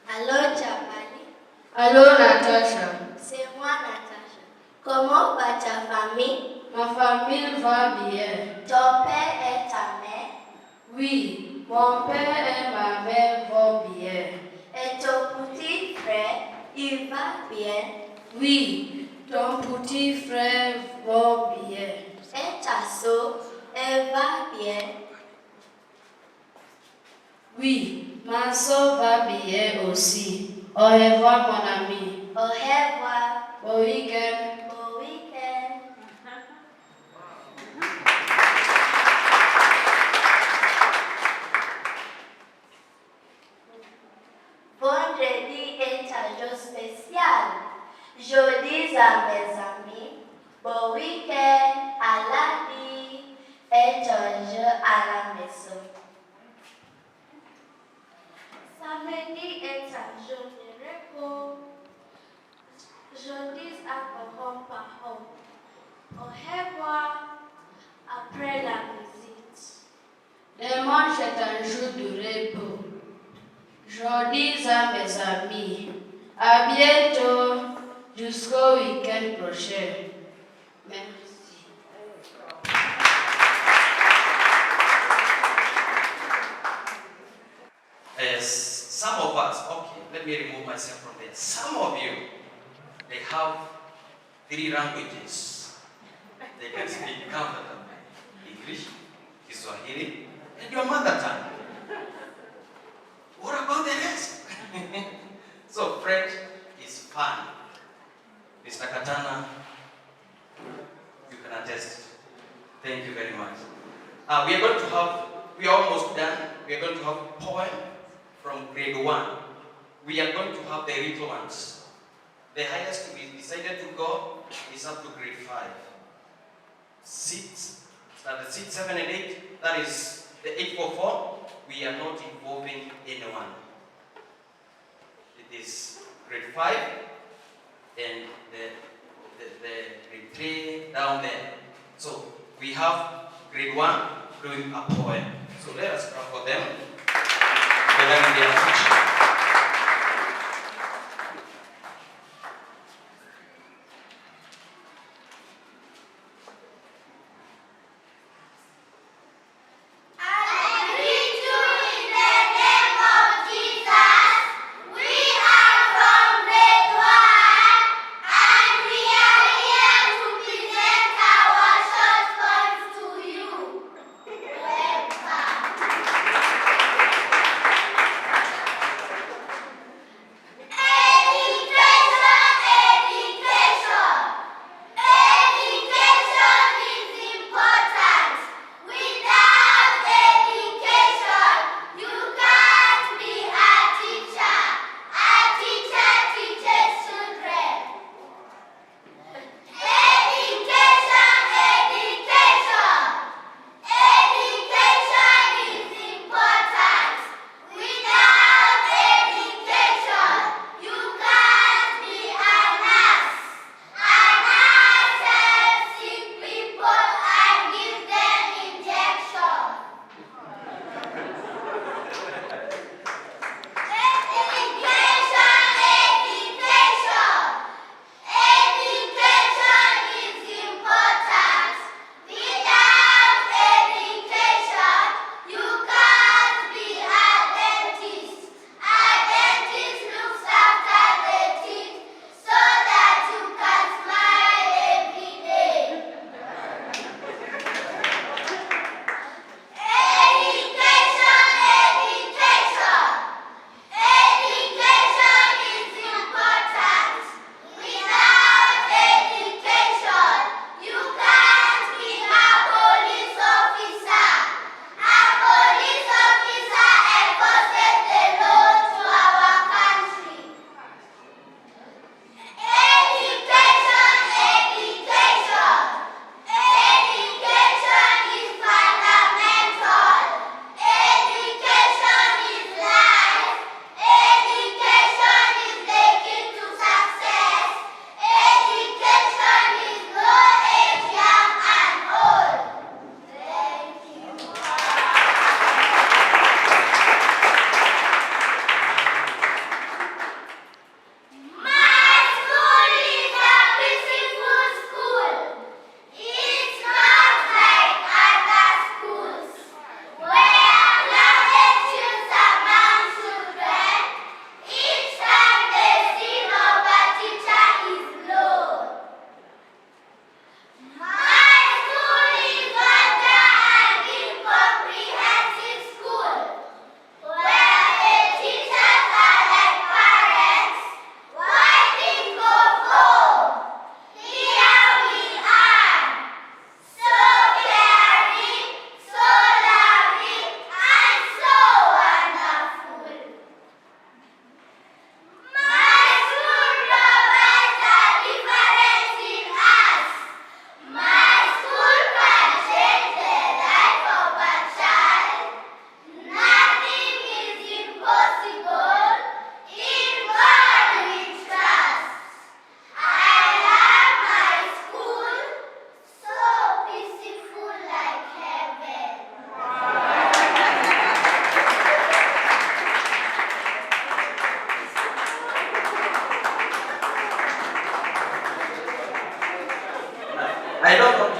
S9: Allô, Jabari.
S10: Allô, Natasha.
S9: C'est moi, Natasha. Comment va ta famille?
S10: Ma famille va bien.
S9: Ton père et ta mère?
S10: Oui, mon père et ma mère vont bien.
S9: Et ton petit frère, il va bien?
S10: Oui, ton petit frère va bien.
S9: Et ta soeur, elle va bien?
S10: Oui, ma soeur va bien aussi. Au revoir, mon ami.
S9: Au revoir.
S10: Bon week-end.
S9: Bon week-end. Vendredi est un jour spécial. Je dis à mes amis, bon week-end à la vie et un jeu à la maison. Samedi est un jour de repos. Je dis à home par home. Au revoir après la visite.
S10: Dimanche est un jour de repos. Je dis à mes amis, à bientôt jusqu'au week-end prochain. Merci.
S8: As some of us, okay, let me remove myself from there. Some of you, they have 3 languages. They can speak comfortably. English, Kiswahili, and your mother tongue. What about the rest? So French is fun. Mr. Katana, you can attest. Thank you very much. We are almost done. We are going to have a poem from grade 1. We are going to have the little ones. The highest we decided to go is up to grade 5. 6, 7, and 8, that is the 844. We are not involving anyone. It is grade 5 and the grade 3 down there. So we have grade 1 doing a poem. So let us clap for them. They learn their future.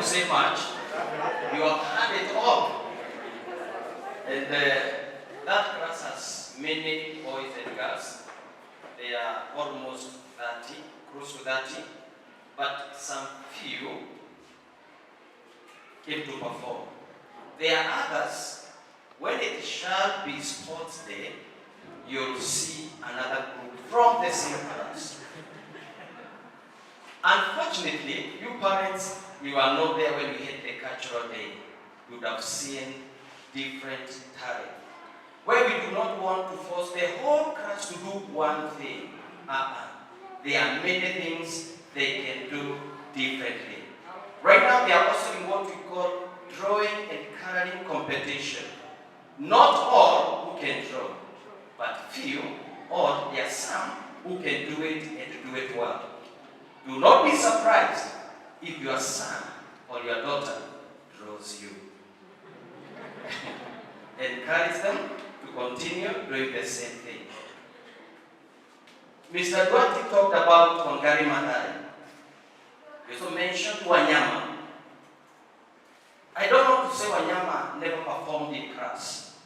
S8: to say much. You have had it all. And that class has many boys and girls. They are almost 30, close to 30. But some few came to perform. There are others, when it shall be sports day, you'll see another group from the same class. Unfortunately, you parents, you are not there when we had the cultural day. You would have seen different talent. Where we do not want to force the whole class to do one thing. There are many things they can do differently. Right now, they are also in what we call drawing and coloring competition. Not all who can draw, but few, or there are some who can do it and do it well. Do not be surprised if your son or your daughter draws you. Encourage them to continue doing the same thing. Mr. Duarte talked about Wangari Maathai. He also mentioned Wanyama. I don't want to say Wanyama never performed in class.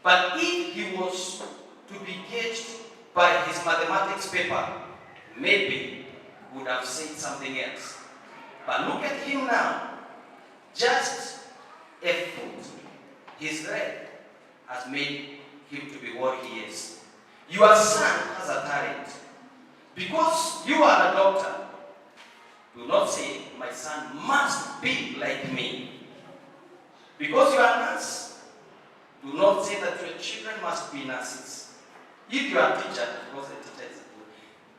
S8: But if he was to be gauged by his mathematics paper, maybe he would have said something else. But look at him now. Just a foot, his leg, has made him to be what he is. Your son has a talent. Because you are a doctor, do not say, my son must be like me. Because you are a nurse, do not say that your children must be nurses. If you are a teacher, of course the teacher is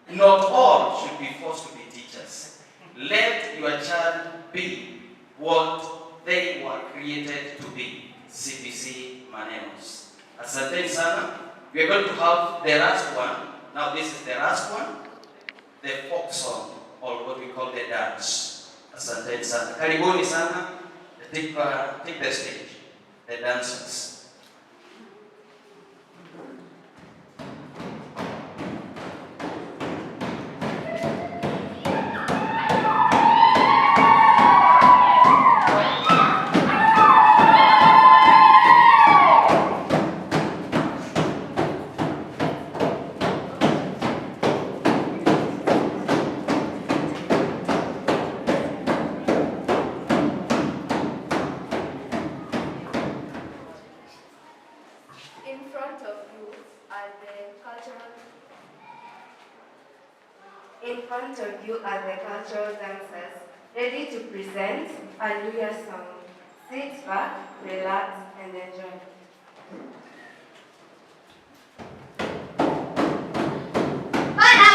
S8: good. Not all should be forced to be teachers. Let your child be what they were created to be. CBC Manenos. Asante sana. We are going to have the last one. Now this is the last one. The folk song, or what we call the dance. Asante sana. Karibuni sana. Take the stage. The dancers.
S10: In front of you are the cultural dancers, ready to present a New Year song. Sit back, relax, and enjoy.
S9: Ah!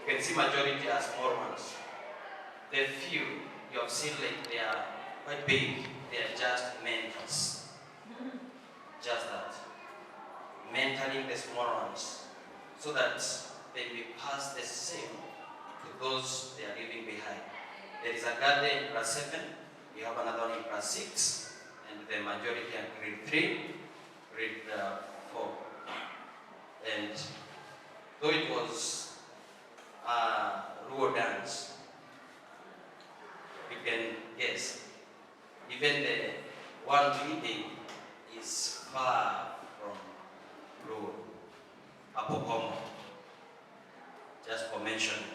S8: can see majority are small ones. The few you have seen, like, they are quite big. They are just mentors. Just that. Mentoring the small ones so that they may pass the same to those they are leaving behind. There is a girl there in class 7, we have another one in class 6, and the majority are grade 3, grade 4. And though it was Ruo dance, you can guess, even the one leading is far from Ruo, Apopomo, just for mentioning,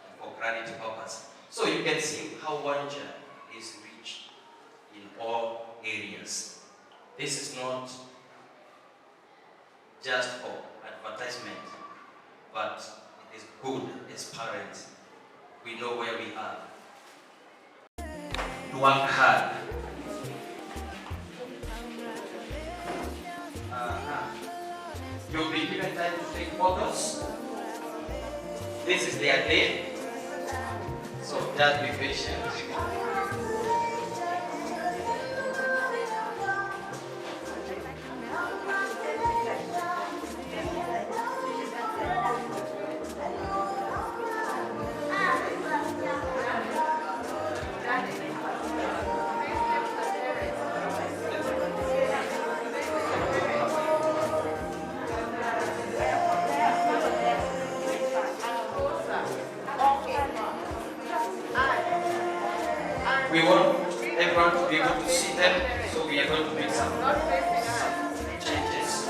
S8: and for clarity purpose. So you can see how Wanja is rich in all areas. This is not just for advertisement, but it is good as parents. We know where we are. To work hard. You'll be given time to take photos. This is their day. So just be patient. We want everyone to be able to see them, so we are going to make some changes.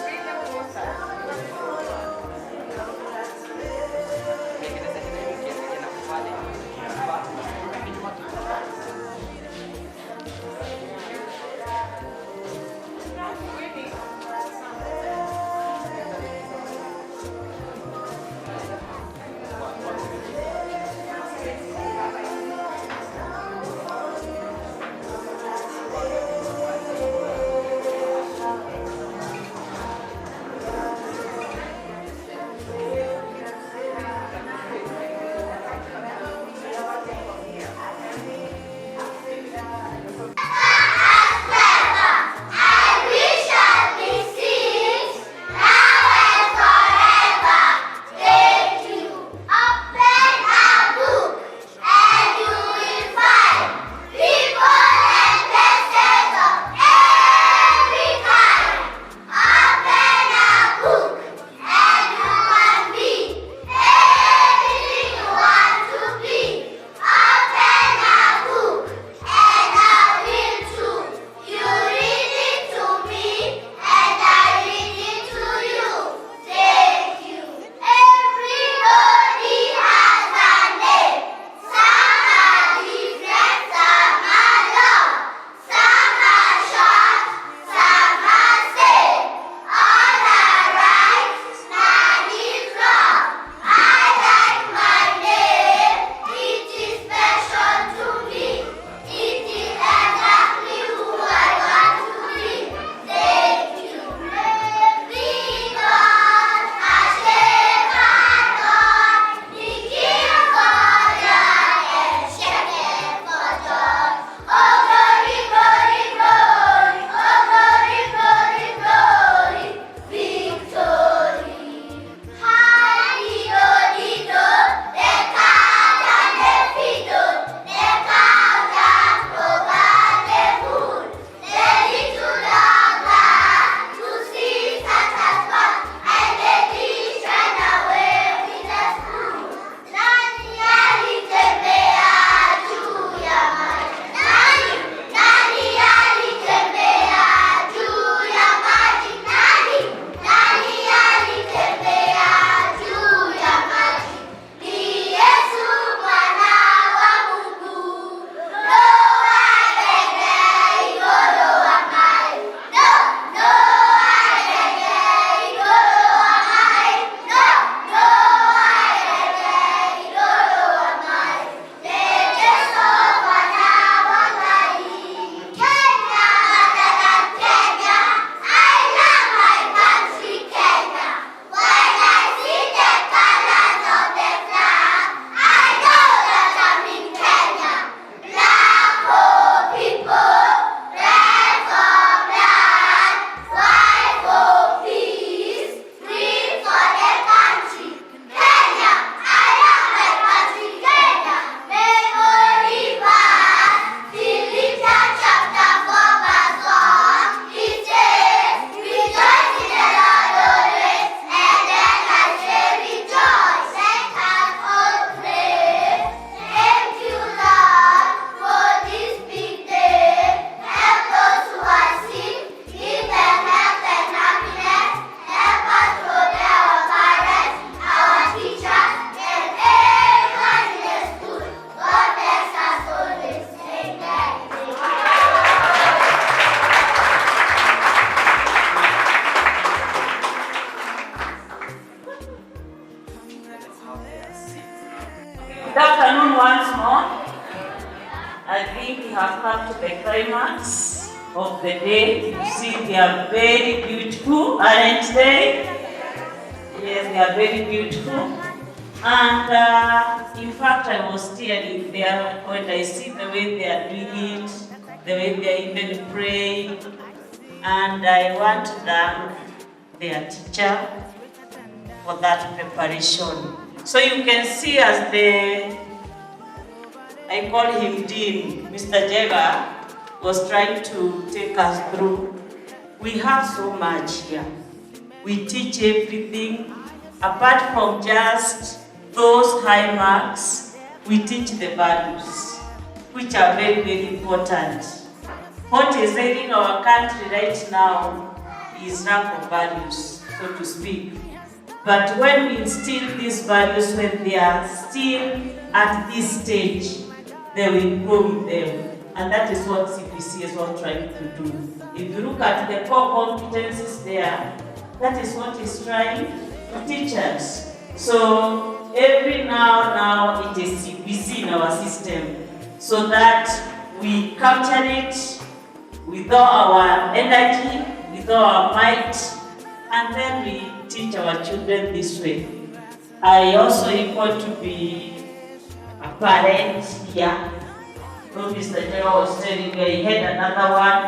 S2: afternoon once more. I think we have come to the climax of the day. You see, they are very beautiful, aren't they? Yes, they are very beautiful. And in fact, I was tearing there when I see the way they are doing it, the way they are even praying. And I want to thank their teacher for that preparation. So you can see as I call him Dean, Mr. Jega was trying to take us through. We have so much here. We teach everything. Apart from just those high marks, we teach the values, which are very, very important. What is ailing our country right now is lack of values, so to speak. But when we instill these values, when they are still at this stage, they will grow with them. And that is what CPC is all trying to do. If you look at the core competencies there, that is what it's trying to teach us. So every now it is CPC in our system, so that we capture it with all our energy, with all our might, and then we teach our children this way. I also want to be a parent here. So Mr. Jaya was telling me he had another one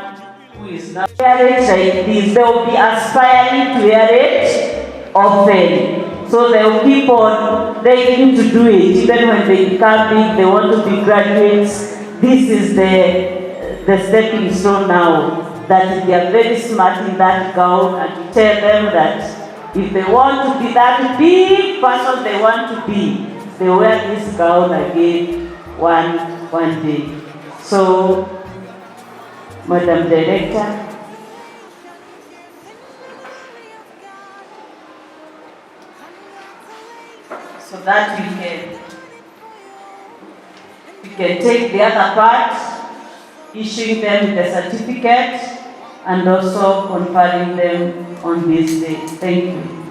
S2: who is now wearing like this. They will be aspiring to wear it often. So they will keep on begging to do it. Even when they become big, they want to be graduates. This is the stepping stone now. That they are very smart in that gown, and to tell them that if they want to be that big person they want to be, they wear this gown again one day. So, Madam Director, so that we can take the other part, issuing them the certificate, and also conferring them on this day. Thank you.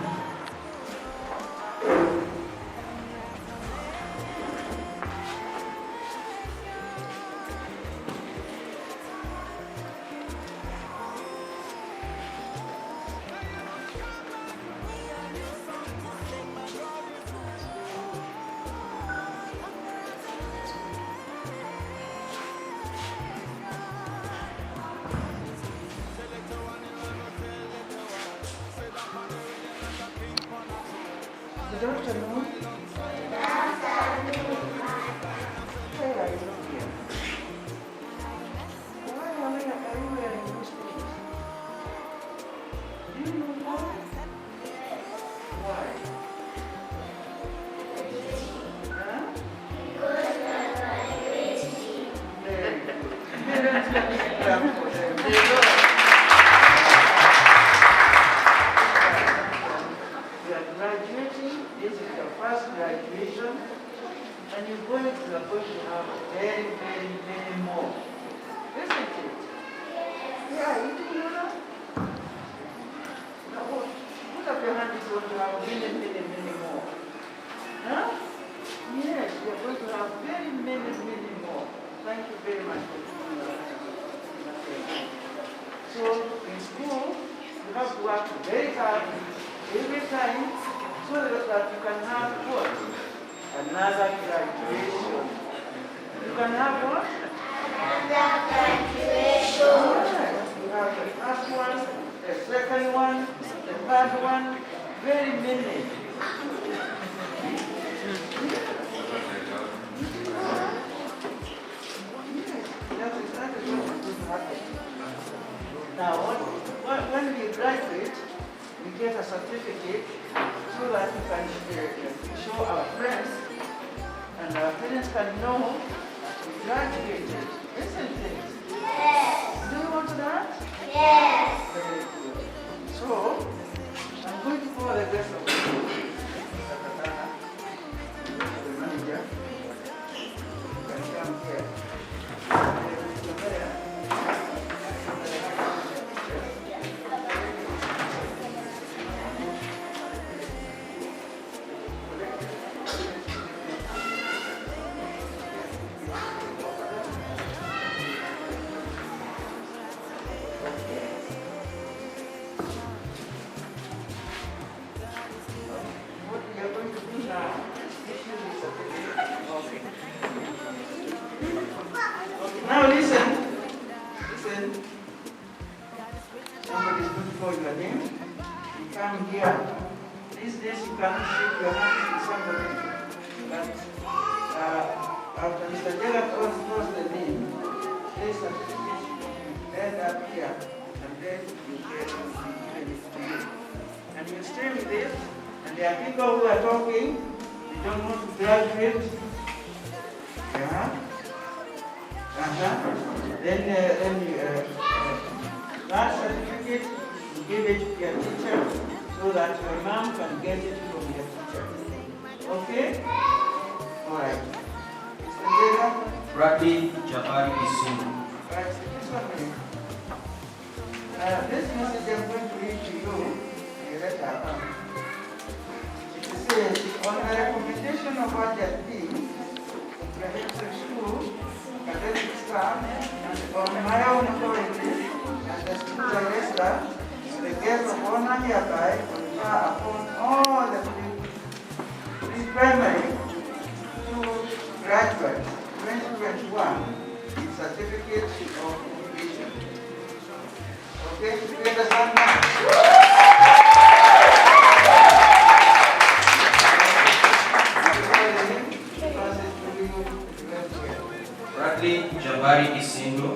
S3: Good afternoon. Where are you here? Why are you wearing these things? Do you know why? Why? Huh? Very good. Parents, let me clap for them. They know. You are graduating. This is your first graduation, and you are going to have very, very, many more. Isn't it? Yeah, you do know that? Now, put up your hand if you want to have many, many, many more. Huh? Yes, you are going to have very, many, many more. Thank you very much for doing that. So, in school, you have to work very hard every time, so that you can have what? Another graduation. You can have what? Another graduation. Yes, you have the first one, the second one, the third one, very many. That is what is going to happen. Now, when we graduate, we get a certificate so that we can show our friends and our parents can know that we graduated, isn't it?
S9: Yes.
S3: Do you want that?
S9: Yes.
S3: Very good. So, I'm going to call the rest of the group. The manager. You can come here. Mr. Mayor. you cannot shake your hands with somebody, but after Mr. Jella calls the name, this certificate will end up here, and then you get it. And you stay with it, and there are people who are talking, they don't want to graduate. Yeah. Then that certificate, you give it to your teacher so that your mom can get it from your teacher. Okay? All right. Mr. Jega?
S11: Bradley Jabari Isungu.
S3: Right, this one. This message I'm going to read to you, a letter. It says, on the recommendation of Wanja comprehensive school, academic staff, and on my own authority, and the school director, the guest of honor hereby confer upon all the pre-primary school graduates 2021 with certificate of completion. Okay, you understand now?
S11: Bradley Jabari Isungu.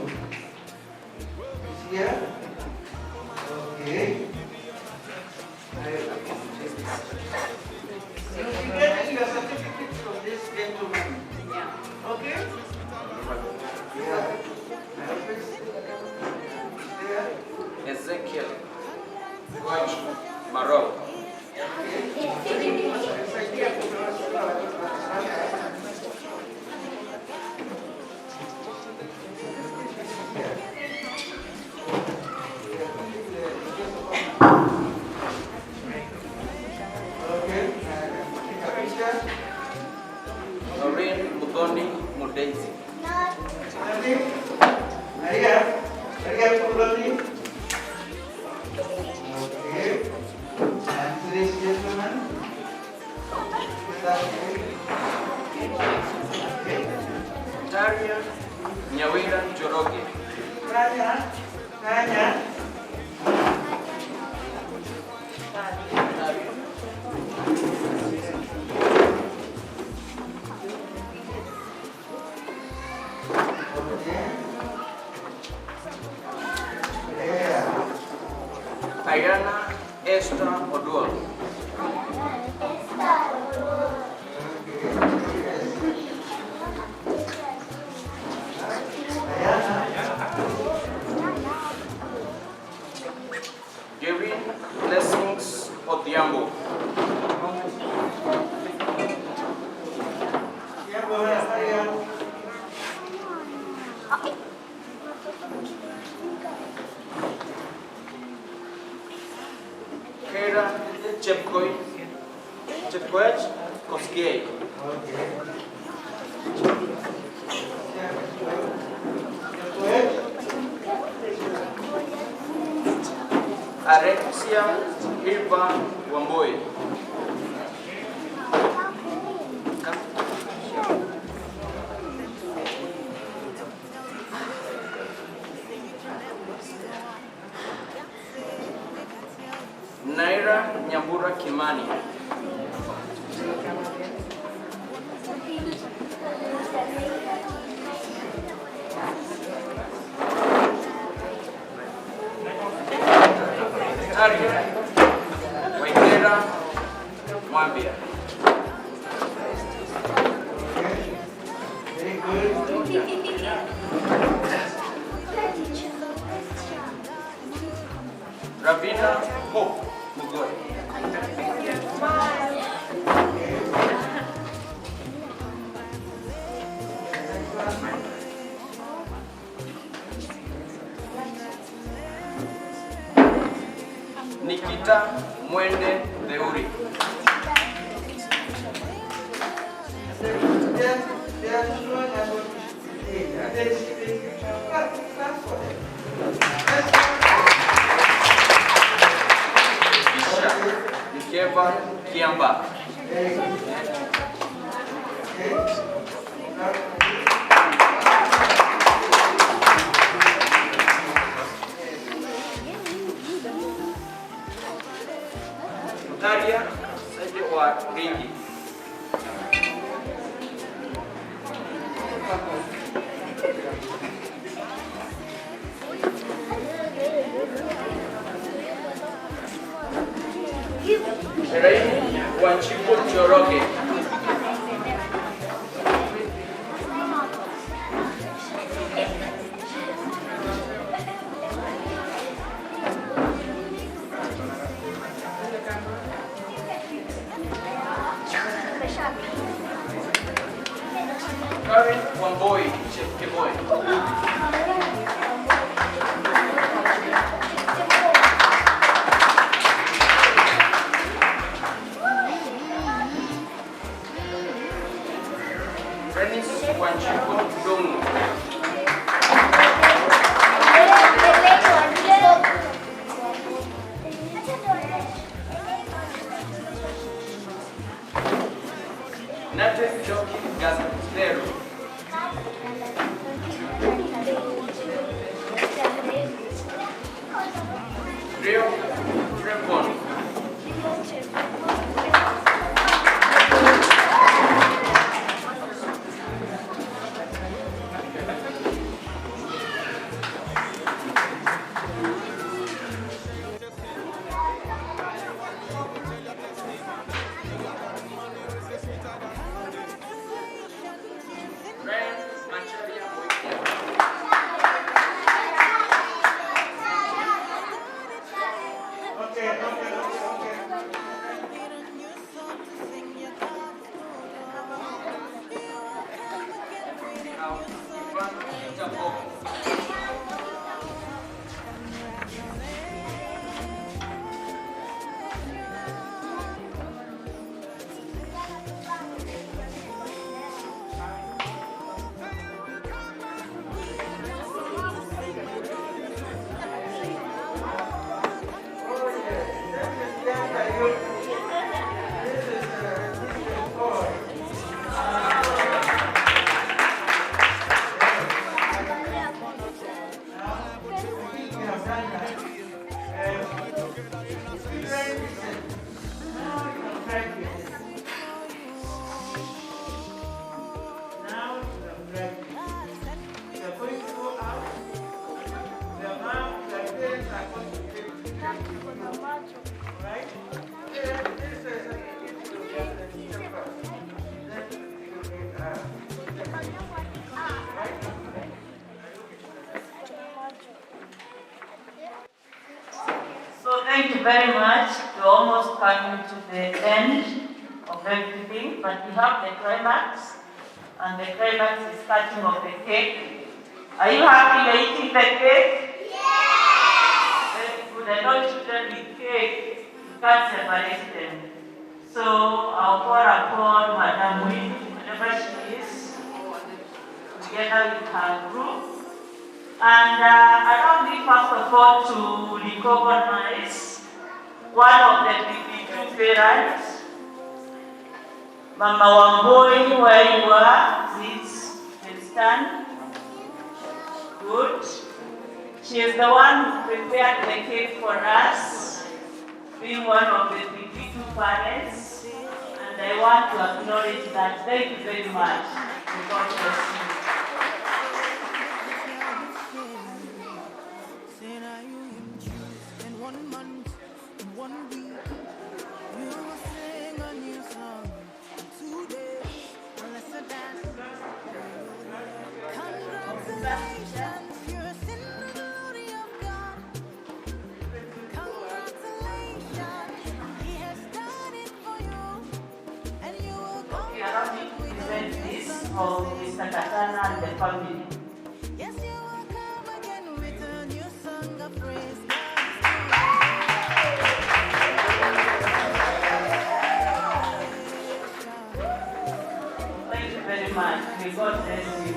S3: Is here? Okay. You'll be getting your certificate from this gentleman. Yeah. Okay? Yeah.
S11: Ezekiel Wanja Maro. Noreen Mugondi Mudezi.
S3: Maria Mugondi. Okay. And today's gentleman.
S11: Daria Nyawira Joroge.
S3: Tanya.
S11: Ayana Esther Oduor. Gavin Blessings Odhiambo. Kera Chepkoech Kosgei. Alexia Hilva Wamboi. Naira Nyambura Kimani. Taria Waitera Mwambia.
S3: Very good.
S11: Ravina Hope Mugoi. Nikita Mwende Deuri. Nikeva Kiamba. Daria Saidi Karen Wamboi, Chef Keboy. Dennis Wanchiko Domu. Nathan Joki Gazero. Rio Trembon.
S2: So thank you very much. We're almost coming to the end of everything, but we have the climax, and the climax is cutting of the cake. Are you happy you're eating the cake? Yes! Very good. I know children with cake, you can't separate them. So I'll call upon Madam Winnie, wherever she is, together with her group. And allow me first of all to recognize one of the PP2 parents, Mama Wamboi, where you are, please stand. Good. She is the one who prepared the cake for us, being one of the PP2 parents, and I want to acknowledge that. Thank you very much. God bless you. Of Mr. Katana and the family. Yes, you will come again with a new song of praise. Thank you very much. May God bless you.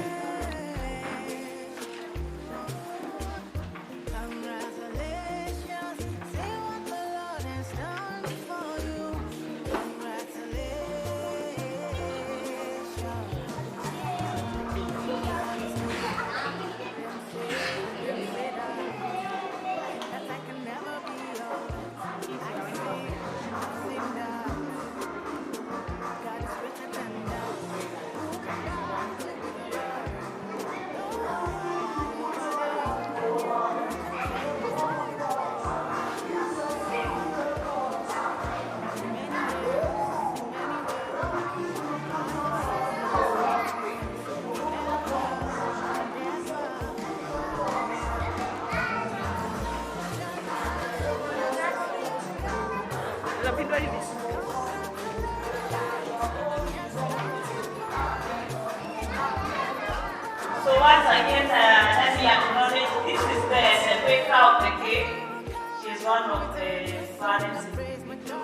S2: once again, let me acknowledge this is the baker of the cake. She's one of the parents in PP2,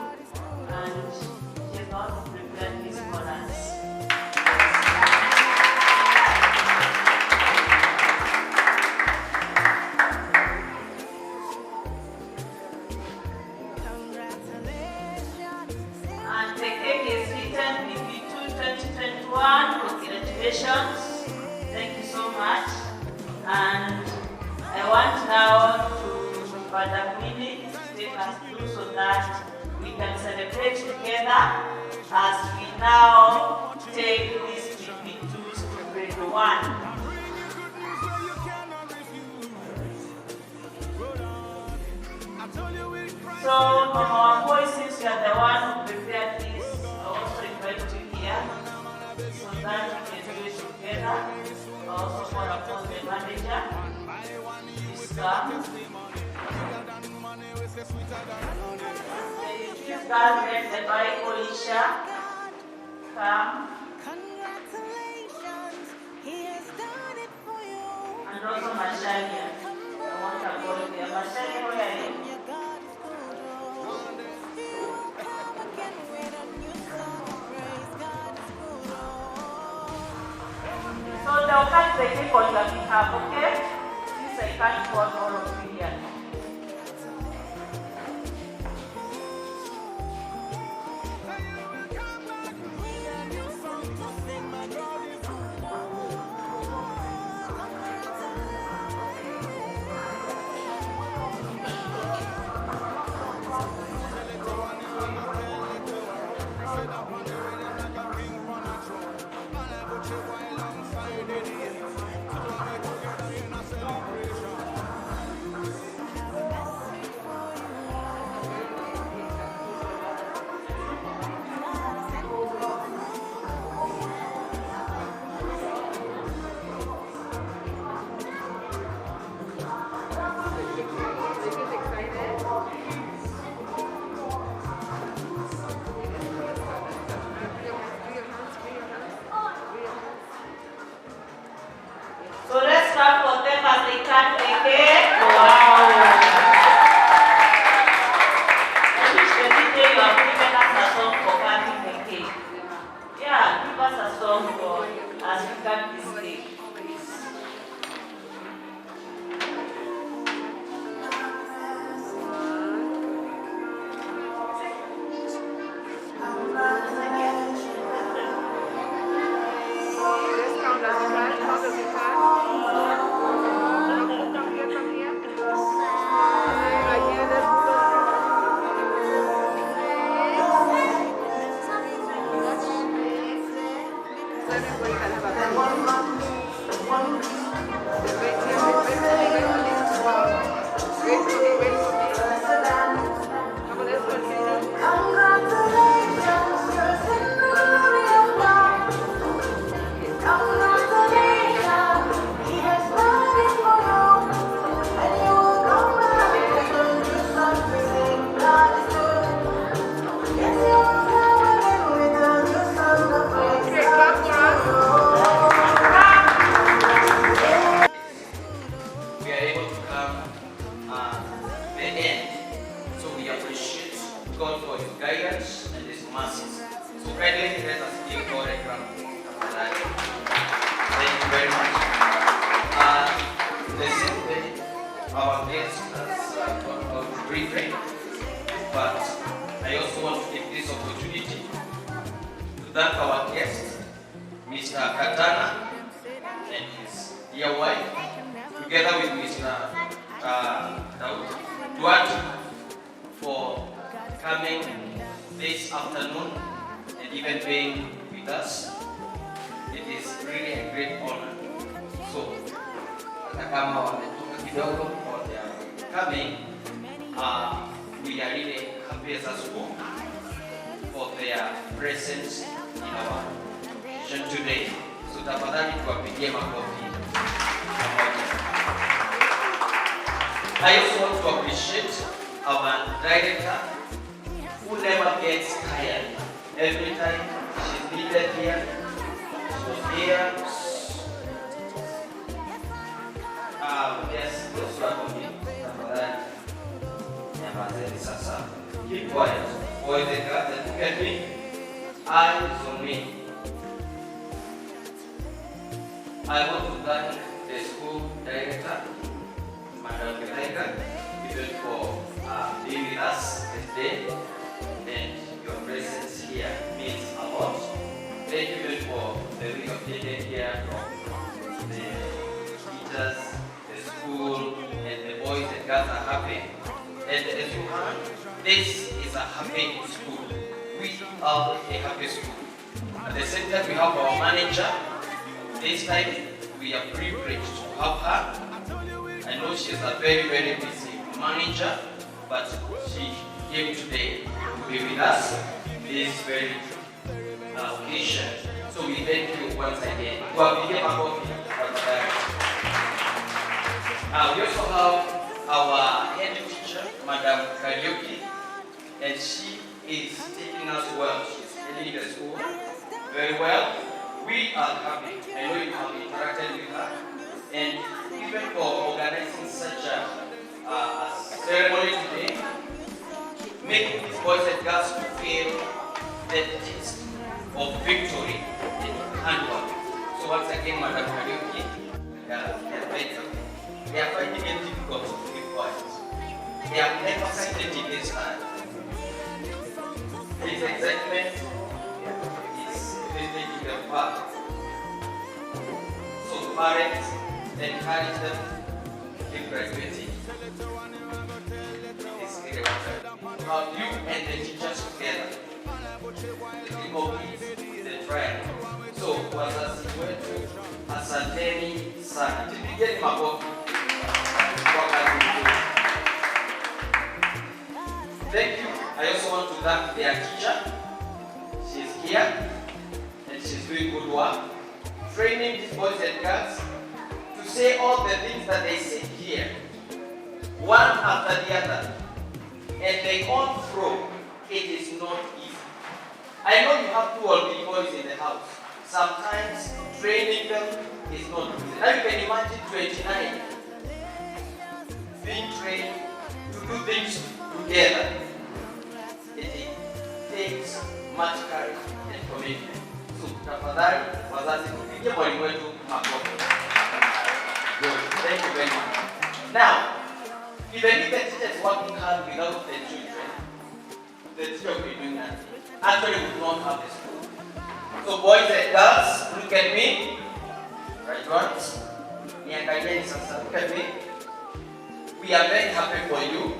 S2: and she's going to prepare this for us. And the cake is written PP2 2021. Congratulations. Thank you so much. And I want now to Father Winnie to take us through so that we can celebrate together as we now take these PP2s to grade 1. So, Mama Boy, since you are the one who prepared this, I also invite you here so that we can do it together. I also call upon the manager. Please come. Please guys read the Bible, Isha. Come. And also Mashalia. I want to go there. Mashalia, where are you? So they'll cut the cake on your behalf, okay? Since I can't call all of you here. So let's clap for them as they cut the cake. Wow! I wish the DJ you have given us a song for cutting the cake. Yeah, give us a song for as we cut this cake.
S8: God for His guidance and His mercies. So kindly let us give God a round of applause. Thank you very much. The same way our guest has talked about briefly, but I also want to take this opportunity to thank our guest, Mr. Katana, and his dear wife, together with Mr. Duarte, for coming this afternoon and even being with us. It is really a great honor. So, kama wametoka kidogo for their coming, we are really happy as a school for their presence in our session today. So tafadhali tuwapigie makofi. I also want to appreciate our director, who never gets tired. Every time she's needed here, she was here. I want to thank the school director, Madam Gelaika, even for being with us today, and your presence here means a lot. Thank you even for the way you have taken care of the teachers, the school, and the boys and girls are happy. And as you heard, this is a happy school. We are a happy school. At the same time, we have our manager. This time, we are privileged to have her. I know she's a very, very busy manager, but she came today to be with us this very occasion. So we thank you once again. We also have our head teacher, Madam Karaoke, and she is taking us well. She's heading the school very well. We are happy. I know you have interacted with her, and even for organizing such a ceremony today, making these boys and girls to feel the taste of victory in handwork. So once again, Madam Karaoke, they are finding it difficult to keep quiet. They have never seen it in this time. This excitement is taking them far. So parents, encourage them to keep graduating. How you and the teachers together. The complete the trial. So wazazi wetu, asanteni sana. Tupigeni makofi. Thank you. I also want to thank their teacher. She's here and she's doing good work, training these boys and girls to say all the things that they say here, one after the other, and they all throw. It is not easy. I know you have 2 or 3 boys in the house. Sometimes training them is not easy. Now you can imagine 29 being trained to do things together. It takes much courage and commitment. So, tafadhali wazazi tupigie mwalimu wetu makofi. Good. Thank you very much. Now, even if the teacher is working hard without the children, the teacher will be doing nothing. Actually, we do not have the school. So, boys and girls, look at me. Right ones. Look at me. We are very happy for you,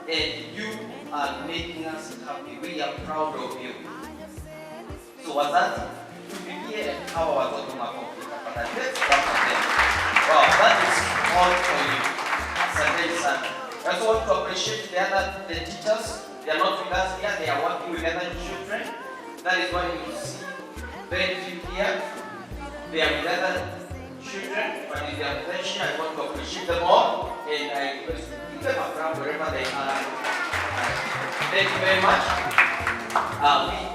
S8: and you are making us happy. We are proud of you. So wazazi, tupigie hawa watoto makofi. Let's clap for them. Wow, that is all for you. Asante sana. I also want to appreciate the teachers. They are not with us here. They are working with other children. That is why you see very few here. They are with other children, but in their attention, I want to appreciate them all, and I give them a round wherever they are. Thank you very much. We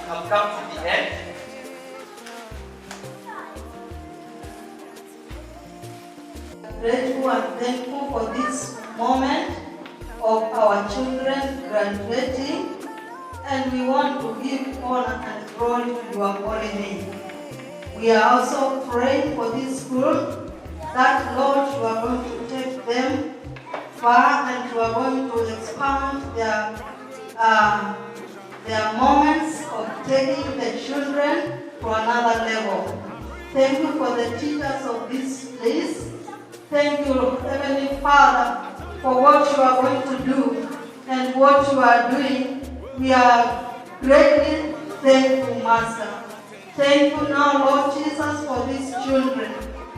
S8: have come to the end.
S2: Grateful and thankful for this moment of our children graduating, and we want to give honor and glory to your holy name. We are also praying for this school that, Lord, you are going to take them far and you are going to expand their moments of taking the children to another level. Thank you for the teachers of this place. Thank you, Heavenly Father, for what you are going to do and what you are doing. We are greatly thankful, Master. Thank you now, Lord Jesus, for these children.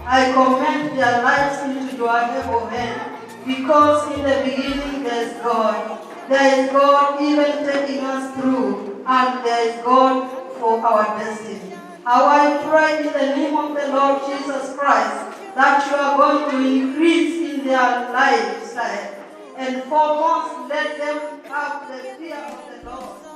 S2: I commend their lives into your able hand, because in the beginning there is God. There is God even taking us through, and there is God for our destiny. How I pray in the name of the Lord Jesus Christ that you are going to increase in their lifestyle, and foremost let them have the fear of the Lord.